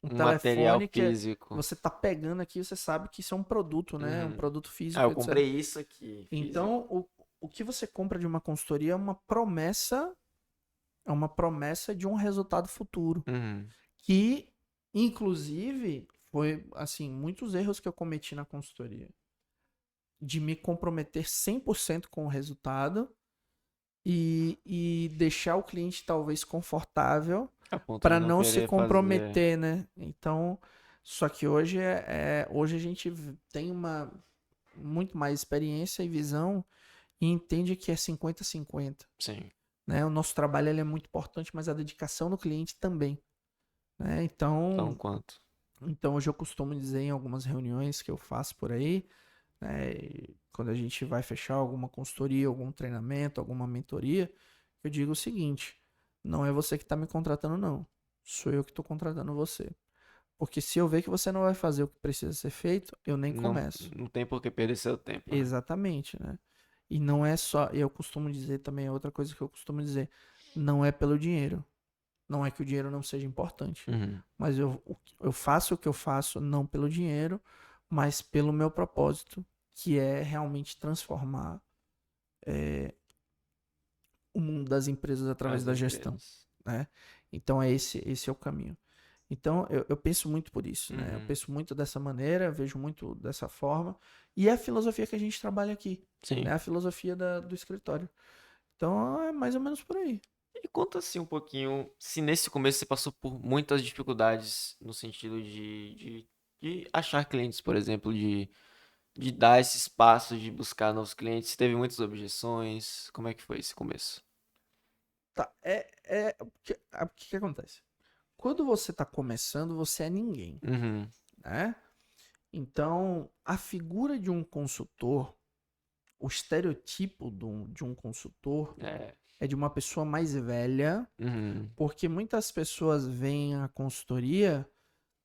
Um material telefone físico. você tá pegando aqui, você sabe que isso é um produto, né? Um Uhum. produto Ah, físico, eu etc. comprei isso aqui, físico. Então, o que você compra de uma consultoria é uma promessa de um resultado futuro. Uhum. Que, inclusive, foi, assim, muitos erros que eu cometi na consultoria. De me comprometer 100% com o resultado e deixar o cliente talvez confortável A ponto de para não não se querer fazer. comprometer, né? Então, só que hoje hoje a gente tem uma muito mais experiência e visão e entende que é 50-50, Sim. né? O nosso trabalho ele é muito importante, mas a dedicação do cliente também, né? Tão Então, quanto. então hoje eu costumo dizer em algumas reuniões que eu faço por aí, né? E quando a gente vai fechar alguma consultoria, algum treinamento, alguma mentoria, eu digo o seguinte: não é você que está me contratando, não. Sou eu que estou contratando você. Porque se eu ver que você não vai fazer o que precisa ser feito, eu nem Não, começo. não tem por que perder seu tempo, né? Exatamente, né? E não é só. Eu costumo dizer também, outra coisa que eu costumo dizer: não é pelo dinheiro. Não é que o dinheiro não seja importante. Uhum. Mas eu faço o que eu faço não pelo dinheiro, mas pelo meu propósito, que é realmente transformar o mundo das empresas através As da gestão, empresas. né? Então esse é o caminho. Então eu penso muito por isso, né? Eu Uhum. penso muito dessa maneira, vejo muito dessa forma e é a filosofia que a gente trabalha aqui, Sim. né? A filosofia do escritório. Então é mais ou menos por aí. E conta assim um pouquinho, se nesse começo você passou por muitas dificuldades no sentido de achar clientes, por exemplo, de dar esse espaço de buscar novos clientes, se teve muitas objeções, como é que foi esse começo? Tá, o que que acontece? Quando você tá começando, você é ninguém, Uhum, né? Então, a figura de um consultor, o estereotipo de um consultor é, é de uma pessoa mais velha, uhum, porque muitas pessoas veem a consultoria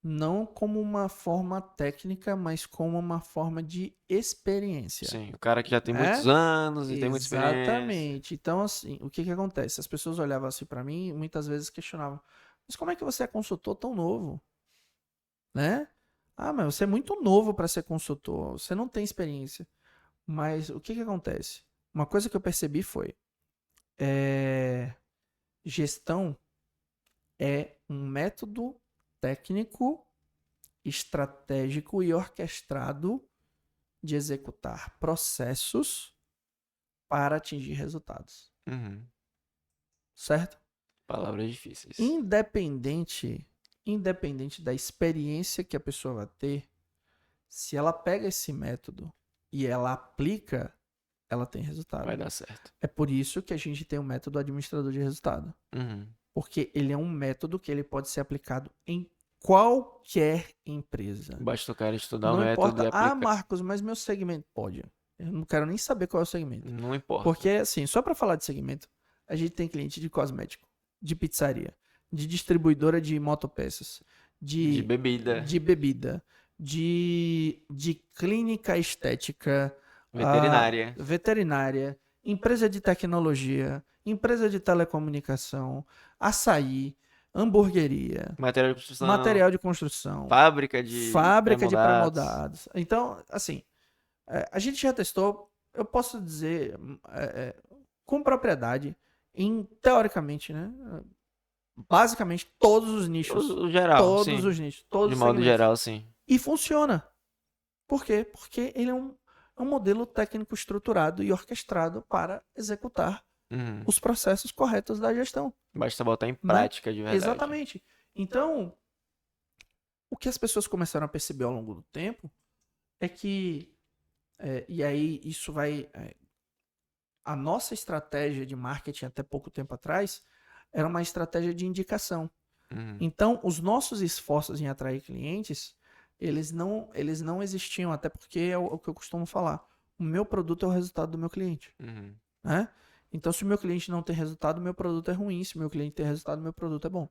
não como uma forma técnica, mas como uma forma de experiência, sim, o cara que já tem muitos né? anos e tem muita experiência. Exatamente. Então, assim, o que que acontece? As pessoas olhavam assim pra mim e muitas vezes questionavam: mas como é que você é consultor tão novo, né? Ah, mas você é muito novo para ser consultor, você não tem experiência. Mas o que que acontece? Uma coisa que eu percebi foi: é, gestão é um método técnico, estratégico e orquestrado de executar processos para atingir resultados, Uhum, certo? palavras difíceis. Independente, independente da experiência que a pessoa vai ter, se ela pega esse método e ela aplica, ela tem Vai resultado. dar certo. É por isso que a gente tem o método administrador de resultado, Uhum. porque ele é um método que ele pode ser aplicado em qualquer empresa. Basta o cara estudar o Não método e importa, ah, aplicar. Marcos, mas meu segmento pode. Eu não quero nem saber qual é o segmento. Não importa. Porque, assim, só para falar de segmento, a gente tem cliente de cosmético, de pizzaria, de distribuidora de motopeças, De de, bebida, de bebida, de clínica estética, veterinária, veterinária, empresa de tecnologia, empresa de telecomunicação, açaí, hamburgueria, material de construção, material de construção, fábrica de fábrica de pré-moldados. pré-moldados. Então, assim, a gente já testou, eu posso dizer com propriedade, em, teoricamente, né? Basicamente todos os nichos. O geral, Todos sim. os nichos, todos De os modo segmentos. geral, sim. E funciona. Por quê? Porque ele é um modelo técnico estruturado e orquestrado para executar Uhum. os processos corretos da gestão, Basta botar em né? prática de verdade. Exatamente. Então, o que as pessoas começaram a perceber ao longo do tempo é que, e aí isso vai, a nossa estratégia de marketing até pouco tempo atrás era uma estratégia de indicação. Uhum. Então, os nossos esforços em atrair clientes, eles não existiam, até porque é o que eu costumo falar. O meu produto é o resultado do meu cliente, Uhum. né? Então, se o meu cliente não tem resultado, o meu produto é ruim. Se o meu cliente tem resultado, o meu produto é bom.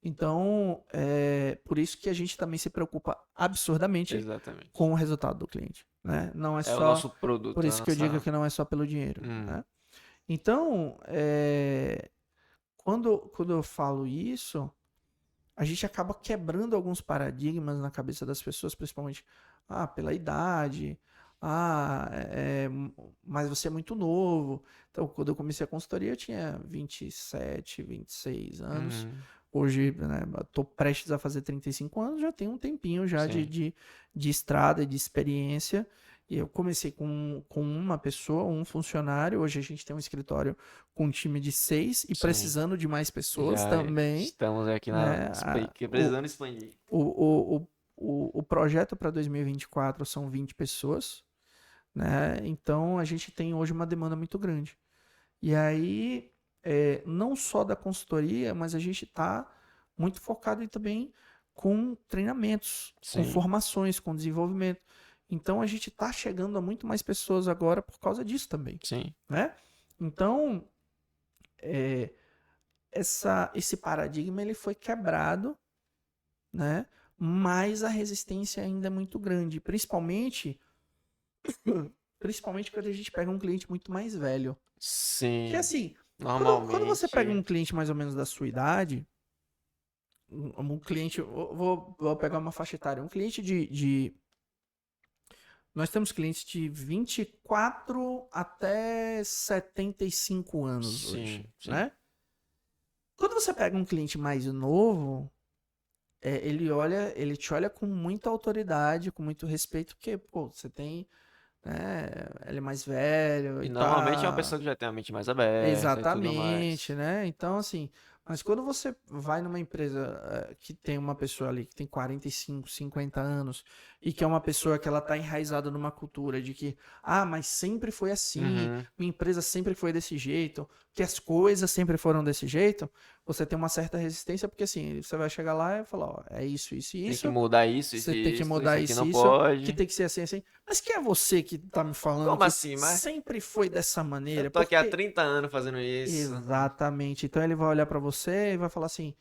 Então, é por isso que a gente também se preocupa absurdamente Exatamente. com o resultado do cliente, né? Não é É o só, nosso por produto, a isso que eu digo nossa. que não é só pelo dinheiro, Uhum. né? Então, quando eu falo isso, a gente acaba quebrando alguns paradigmas na cabeça das pessoas, principalmente pela idade, mas você é muito novo. Então, quando eu comecei a consultoria, eu tinha 27, 26 anos. Uhum. Hoje, né, estou prestes a fazer 35 anos, já tenho um tempinho já Sim. de estrada, de experiência. E eu comecei com uma pessoa, um funcionário. Hoje a gente tem um escritório com um time de 6 e Sim. precisando de mais pessoas Já também, estamos aqui né? precisando expandir. O projeto para 2024 são 20 pessoas, né? Então a gente tem hoje uma demanda muito grande. E aí, não só da consultoria, mas a gente está muito focado também com treinamentos, com Sim. formações, com desenvolvimento. Então a gente está chegando a muito mais pessoas agora por causa disso também, Sim. né? Então, é, esse paradigma ele foi quebrado, né? Mas a resistência ainda é muito grande, principalmente quando a gente pega um cliente muito mais velho. Que Sim. assim, quando você pega um Normalmente. cliente mais ou menos da sua idade, um cliente, vou pegar uma faixa etária, um cliente nós temos clientes de 24 até 75 anos hoje, Sim, sim. né? Quando você pega um cliente mais novo, ele te olha com muita autoridade, com muito respeito, porque, pô, você tem né? Ele é mais velho E e normalmente é uma tá. pessoa que já tem a mente mais aberta e tudo Exatamente, mais. né? Então, assim, mas quando você vai numa empresa que tem uma pessoa ali que tem 45, 50 anos e que é uma pessoa que ela tá enraizada numa cultura de que, mas sempre foi assim, Uhum. minha empresa sempre foi desse jeito, que as coisas sempre foram desse jeito, você tem uma certa resistência, porque assim, você vai chegar lá e falar, ó, é isso e Tem que isso, mudar isso, você tem que isso mudar aqui isso não e isso, que pode. tem que ser assim, assim. Mas quem é você que tá me falando Como que assim, mas sempre foi dessa eu maneira? tô aqui há Porque 30 anos fazendo isso. exatamente. Então ele vai olhar pra você e vai falar assim: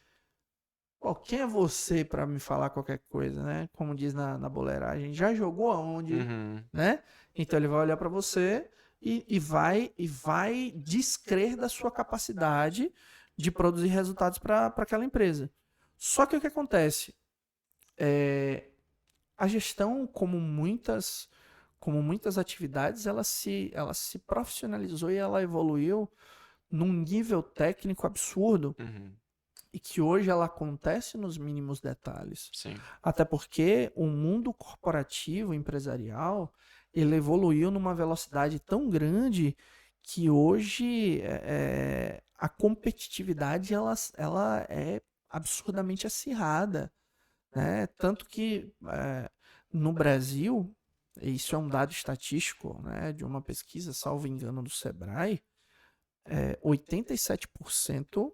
pô, quem é você pra me falar qualquer coisa, né? Como diz na boleiragem, já jogou aonde, Uhum. né? Então ele vai olhar pra você e vai descrer da sua capacidade de produzir resultados para aquela empresa. Só que o que acontece? A gestão, como muitas atividades, ela se profissionalizou e ela evoluiu num nível técnico absurdo Uhum. e que hoje ela acontece nos mínimos detalhes. Sim. Até porque o mundo corporativo, empresarial, ele evoluiu numa velocidade tão grande que hoje a competitividade ela é absurdamente acirrada, né? Tanto que no Brasil, isso é um dado estatístico, né, de uma pesquisa, salvo engano, do Sebrae, 87%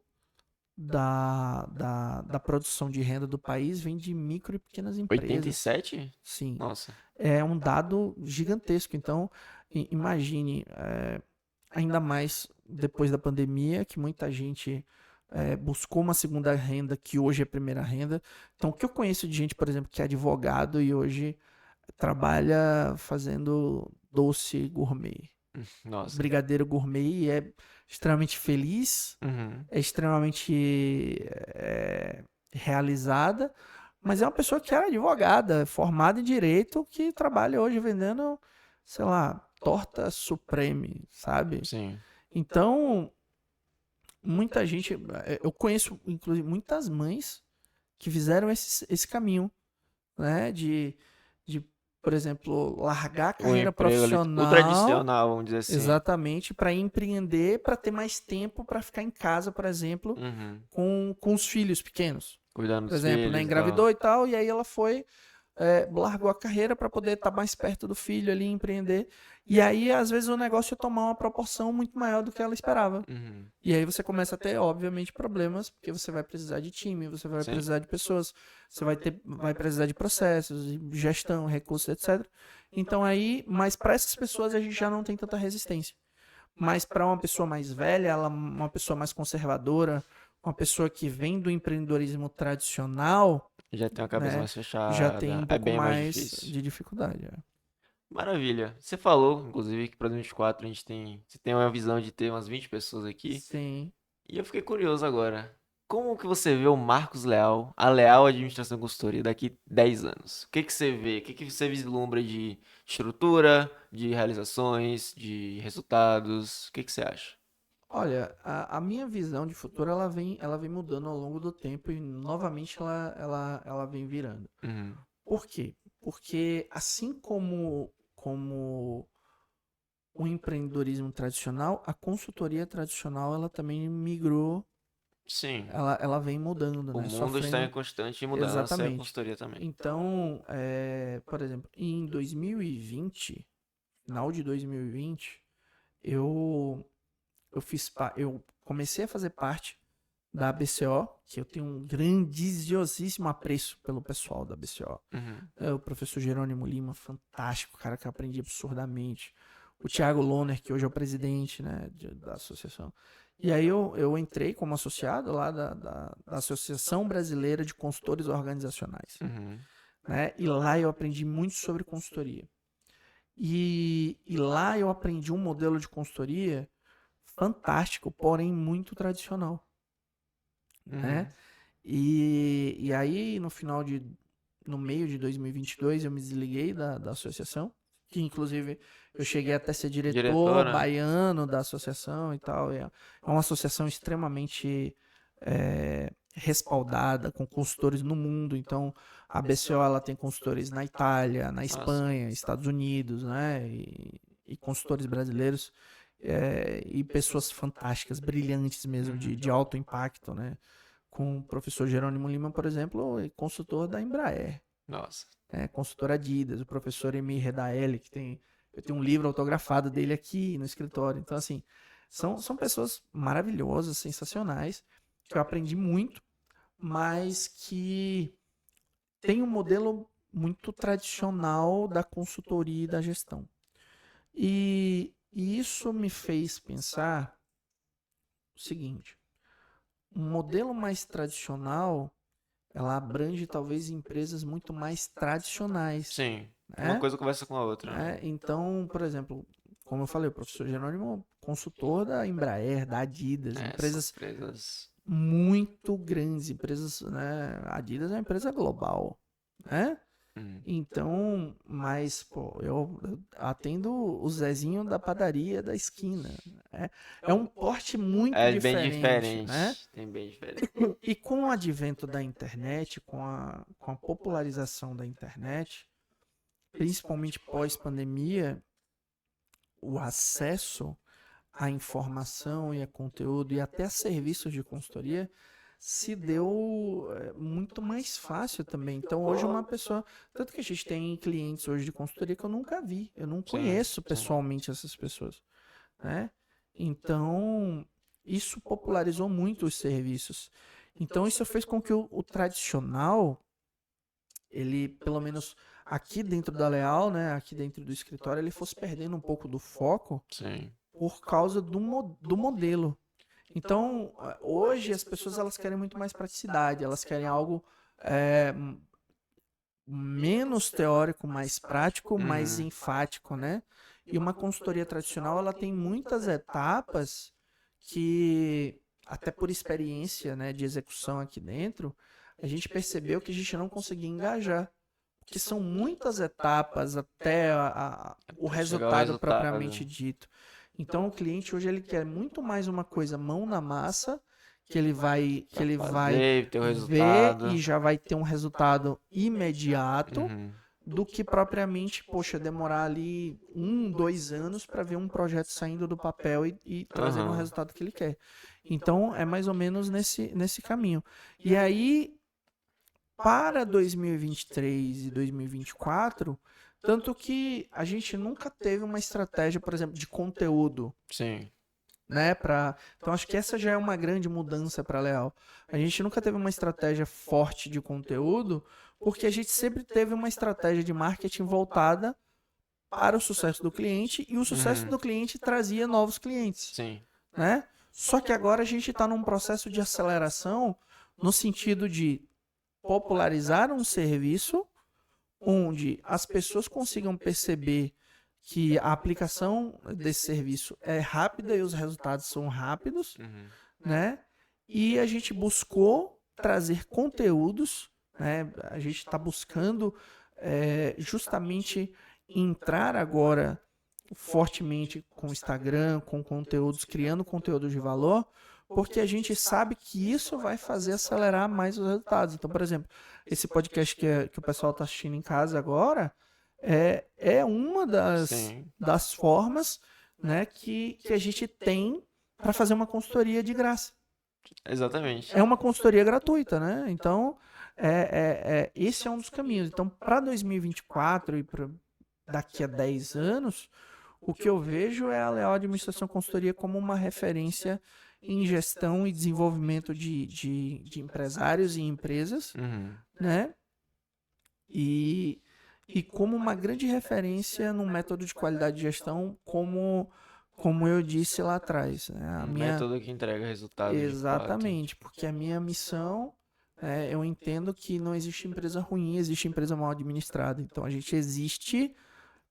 da produção de renda do país vem de micro e pequenas empresas. 87? Sim, Nossa. é um dado gigantesco. Então, imagine, ainda mais depois da pandemia, que muita gente buscou uma segunda renda, que hoje é primeira renda. Então, o que eu conheço de gente, por exemplo, que é advogado e hoje trabalha fazendo doce gourmet, Nossa. brigadeiro gourmet e é extremamente feliz, Uhum. é extremamente realizada, mas é uma pessoa que era advogada, formada em direito, que trabalha hoje vendendo, sei lá, torta supreme, sabe? Sim. Então, muita gente, eu conheço inclusive muitas mães que fizeram esse caminho, né? De, por exemplo, largar a O carreira emprego ali, o profissional. tradicional, vamos dizer assim. Exatamente, para empreender, para ter mais tempo para ficar em casa, por exemplo, Uhum. com os filhos pequenos. Cuidando Por dos exemplo, né, filhos e tal. engravidou e tal, e aí ela foi, largou a carreira para poder estar mais perto do filho ali, empreender. E aí, às vezes, o negócio ia tomar uma proporção muito maior do que ela esperava. Uhum. E aí você começa a ter, obviamente, problemas, porque você vai precisar de time, você vai Sim. precisar de pessoas, você vai precisar de processos, de gestão, recursos, etc. Então aí, mas para essas pessoas a gente já não tem tanta resistência. Mas para uma pessoa mais velha, uma pessoa mais conservadora, uma pessoa que vem do empreendedorismo tradicional, Já tem uma cabeça né, mais já tem fechada. um É pouco bem mais mais difícil. de dificuldade. Maravilha. Você falou, inclusive, que para 2024 a gente tem. Você tem uma visão de ter umas 20 pessoas aqui. Sim. E eu fiquei curioso agora. Como que você vê o Marcos Leal, a Leal Administração e Consultoria daqui 10 anos? O que que você vê? O que que você vislumbra de estrutura, de realizações, de resultados? O que que você acha? Olha, a minha visão de futuro ela vem mudando ao longo do tempo e novamente ela vem virando. Uhum. Por quê? Porque assim como o empreendedorismo tradicional, a consultoria tradicional ela também migrou, Sim, ela vem mudando, o né? mundo está em Sofrendo constante mudança e a exatamente. consultoria também. Então, por exemplo, em 2020, final de 2020, eu eu comecei a fazer parte da BCO, que eu tenho um grandiosíssimo apreço pelo pessoal da BCO. Uhum. O professor Jerônimo Lima, fantástico, cara que eu aprendi absurdamente. O Thiago Lohner, que hoje é o presidente, né, da associação. E aí eu entrei como associado lá da Associação Brasileira de Consultores Organizacionais. Uhum. Né? E lá eu aprendi muito sobre consultoria. E lá eu aprendi um modelo de consultoria fantástico, porém muito tradicional. Né? Uhum. E aí, no meio de 2022, eu me desliguei da associação, que inclusive eu cheguei até a ser diretor Diretora? baiano da associação e tal. É uma associação extremamente respaldada com consultores no mundo. Então, a BCO ela tem consultores na Itália, na Espanha, Estados Unidos, né? E consultores brasileiros e pessoas fantásticas, brilhantes mesmo, de alto impacto, né? Com o professor Jerônimo Lima, por exemplo, consultor da Embraer. Nossa. Consultor Adidas, o professor Emir Redaeli, eu tenho um livro autografado dele aqui no escritório. Então, assim, são pessoas maravilhosas, sensacionais, que eu aprendi muito, mas que tem um modelo muito tradicional da consultoria e da gestão. E isso me fez pensar o seguinte: um modelo mais tradicional, ela abrange talvez empresas muito mais tradicionais. Sim. Né? Uma coisa conversa com a outra. Né? Então, por exemplo, como eu falei, o professor Jerônimo, consultor da Embraer, da Adidas, empresas muito grandes, empresas, né? A Adidas é uma empresa global, né? Então, mas, pô, eu atendo o Zezinho da padaria da esquina. É um porte muito bem diferente, né? Tem bem diferente. E com o advento da internet, com a popularização da internet, principalmente pós-pandemia, o acesso à informação e a conteúdo e até a serviços de consultoria se deu muito mais fácil também. Então, hoje uma pessoa... Tanto que a gente tem clientes hoje de consultoria que eu nunca vi. Eu não conheço pessoalmente essas pessoas. Né? Então, isso popularizou muito os serviços. Então, isso fez com que o tradicional, ele, pelo menos aqui dentro da Leal, né, aqui dentro do escritório, ele fosse perdendo um pouco do foco por causa do modelo. Então, hoje as pessoas elas querem muito mais praticidade, elas querem algo menos teórico, mais prático, mais enfático, né? E uma consultoria tradicional, ela tem muitas etapas que, até por experiência, né, de execução aqui dentro, a gente percebeu que a gente não conseguia engajar. Porque são muitas etapas até o resultado propriamente dito. Então, o cliente hoje ele quer muito mais uma coisa mão na massa, que ele vai ver e já vai ter um resultado imediato, do que propriamente, poxa, demorar ali 2 anos para ver um projeto saindo do papel e trazendo o resultado que ele quer. Então, é mais ou menos nesse caminho. E aí, para 2023 e 2024, tanto que a gente nunca teve uma estratégia, por exemplo, de conteúdo. Sim. Né, então acho que essa já é uma grande mudança para a Leal. A gente nunca teve uma estratégia forte de conteúdo, porque a gente sempre teve uma estratégia de marketing voltada para o sucesso do cliente, e o sucesso do cliente trazia novos clientes. Sim. Né? Só que agora a gente está num processo de aceleração no sentido de popularizar um serviço onde as pessoas consigam perceber que a aplicação desse serviço é rápida e os resultados são rápidos, né? E a gente buscou trazer conteúdos, né? A gente está buscando justamente entrar agora fortemente com o Instagram, com conteúdos, criando conteúdos de valor, porque a gente sabe que isso vai fazer acelerar mais os resultados. Então, por exemplo, esse podcast que o pessoal está assistindo em casa agora é uma das formas, né, que a gente tem para fazer uma consultoria de graça. Exatamente. É uma consultoria gratuita, né? Então, esse é um dos caminhos. Então, para 2024 e para daqui a 10 anos, o que eu vejo é a Leal Administração Consultoria como uma referência em gestão e desenvolvimento de empresários e empresas, né? E como uma grande referência no método de qualidade de gestão, como eu disse lá atrás. Né? Método que entrega resultado. Exatamente, porque a minha missão, eu entendo que não existe empresa ruim, existe empresa mal administrada. Então a gente existe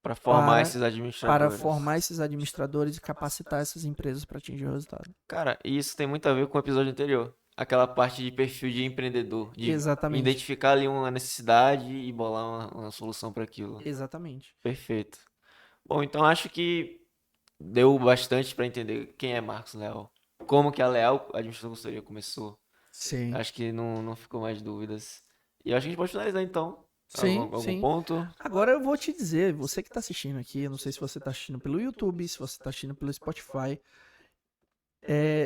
para formar esses administradores. Para formar esses administradores e capacitar essas empresas para atingir o resultado. Cara, e isso tem muito a ver com o episódio anterior. Aquela parte de perfil de empreendedor. De identificar ali uma necessidade e bolar uma solução para aquilo. Exatamente. Perfeito. Bom, então acho que deu bastante para entender quem é Marcos Leal. Como que a Leal Administração Consultoria começou. Sim. Acho que não ficou mais dúvidas. E eu acho que a gente pode finalizar então. Sim, Algum sim. ponto? Agora eu vou te dizer, você que tá assistindo aqui, eu não sei se você tá assistindo pelo YouTube, se você tá assistindo pelo Spotify.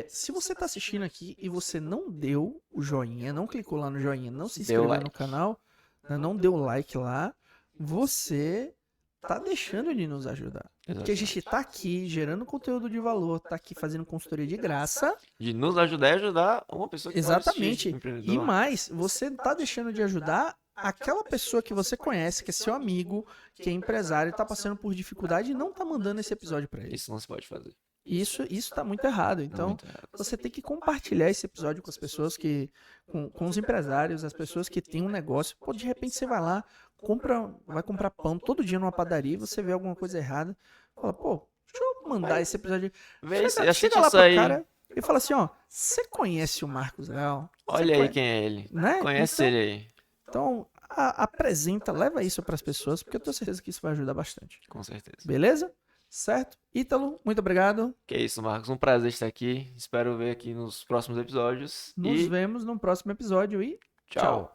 Se você tá assistindo aqui e você não deu o joinha, não clicou lá no joinha, não se Deu inscreveu like. no canal, né, não deu like lá, você tá deixando de nos ajudar. Porque a gente tá aqui gerando conteúdo de valor, tá aqui fazendo consultoria de graça. De nos ajudar e ajudar uma pessoa que pode assistir, Exatamente. E empreendedor. mais, você tá deixando de ajudar aquela pessoa que você conhece, que é seu amigo, que é empresário, tá passando por dificuldade e não tá mandando esse episódio pra ele. Isso não se pode fazer. Isso tá muito errado. Então, Muito errado. você tem que compartilhar esse episódio com as pessoas com os empresários, as pessoas que têm um negócio. Pô, de repente você vai lá, vai comprar pão todo dia numa padaria, você vê alguma coisa errada, fala, pô, deixa eu mandar esse episódio. Chega lá pro cara e fala assim, ó, você conhece o Marcos Leal? Olha aí quem é ele. Né? Conhece ele aí. Então, apresenta, leva isso para as pessoas, porque eu tenho certeza que isso vai ajudar bastante. Com certeza. Beleza? Certo? Ítalo, muito obrigado. Que é isso, Marcos. Um prazer estar aqui. Espero ver aqui nos próximos episódios. Nos vemos no próximo episódio e tchau.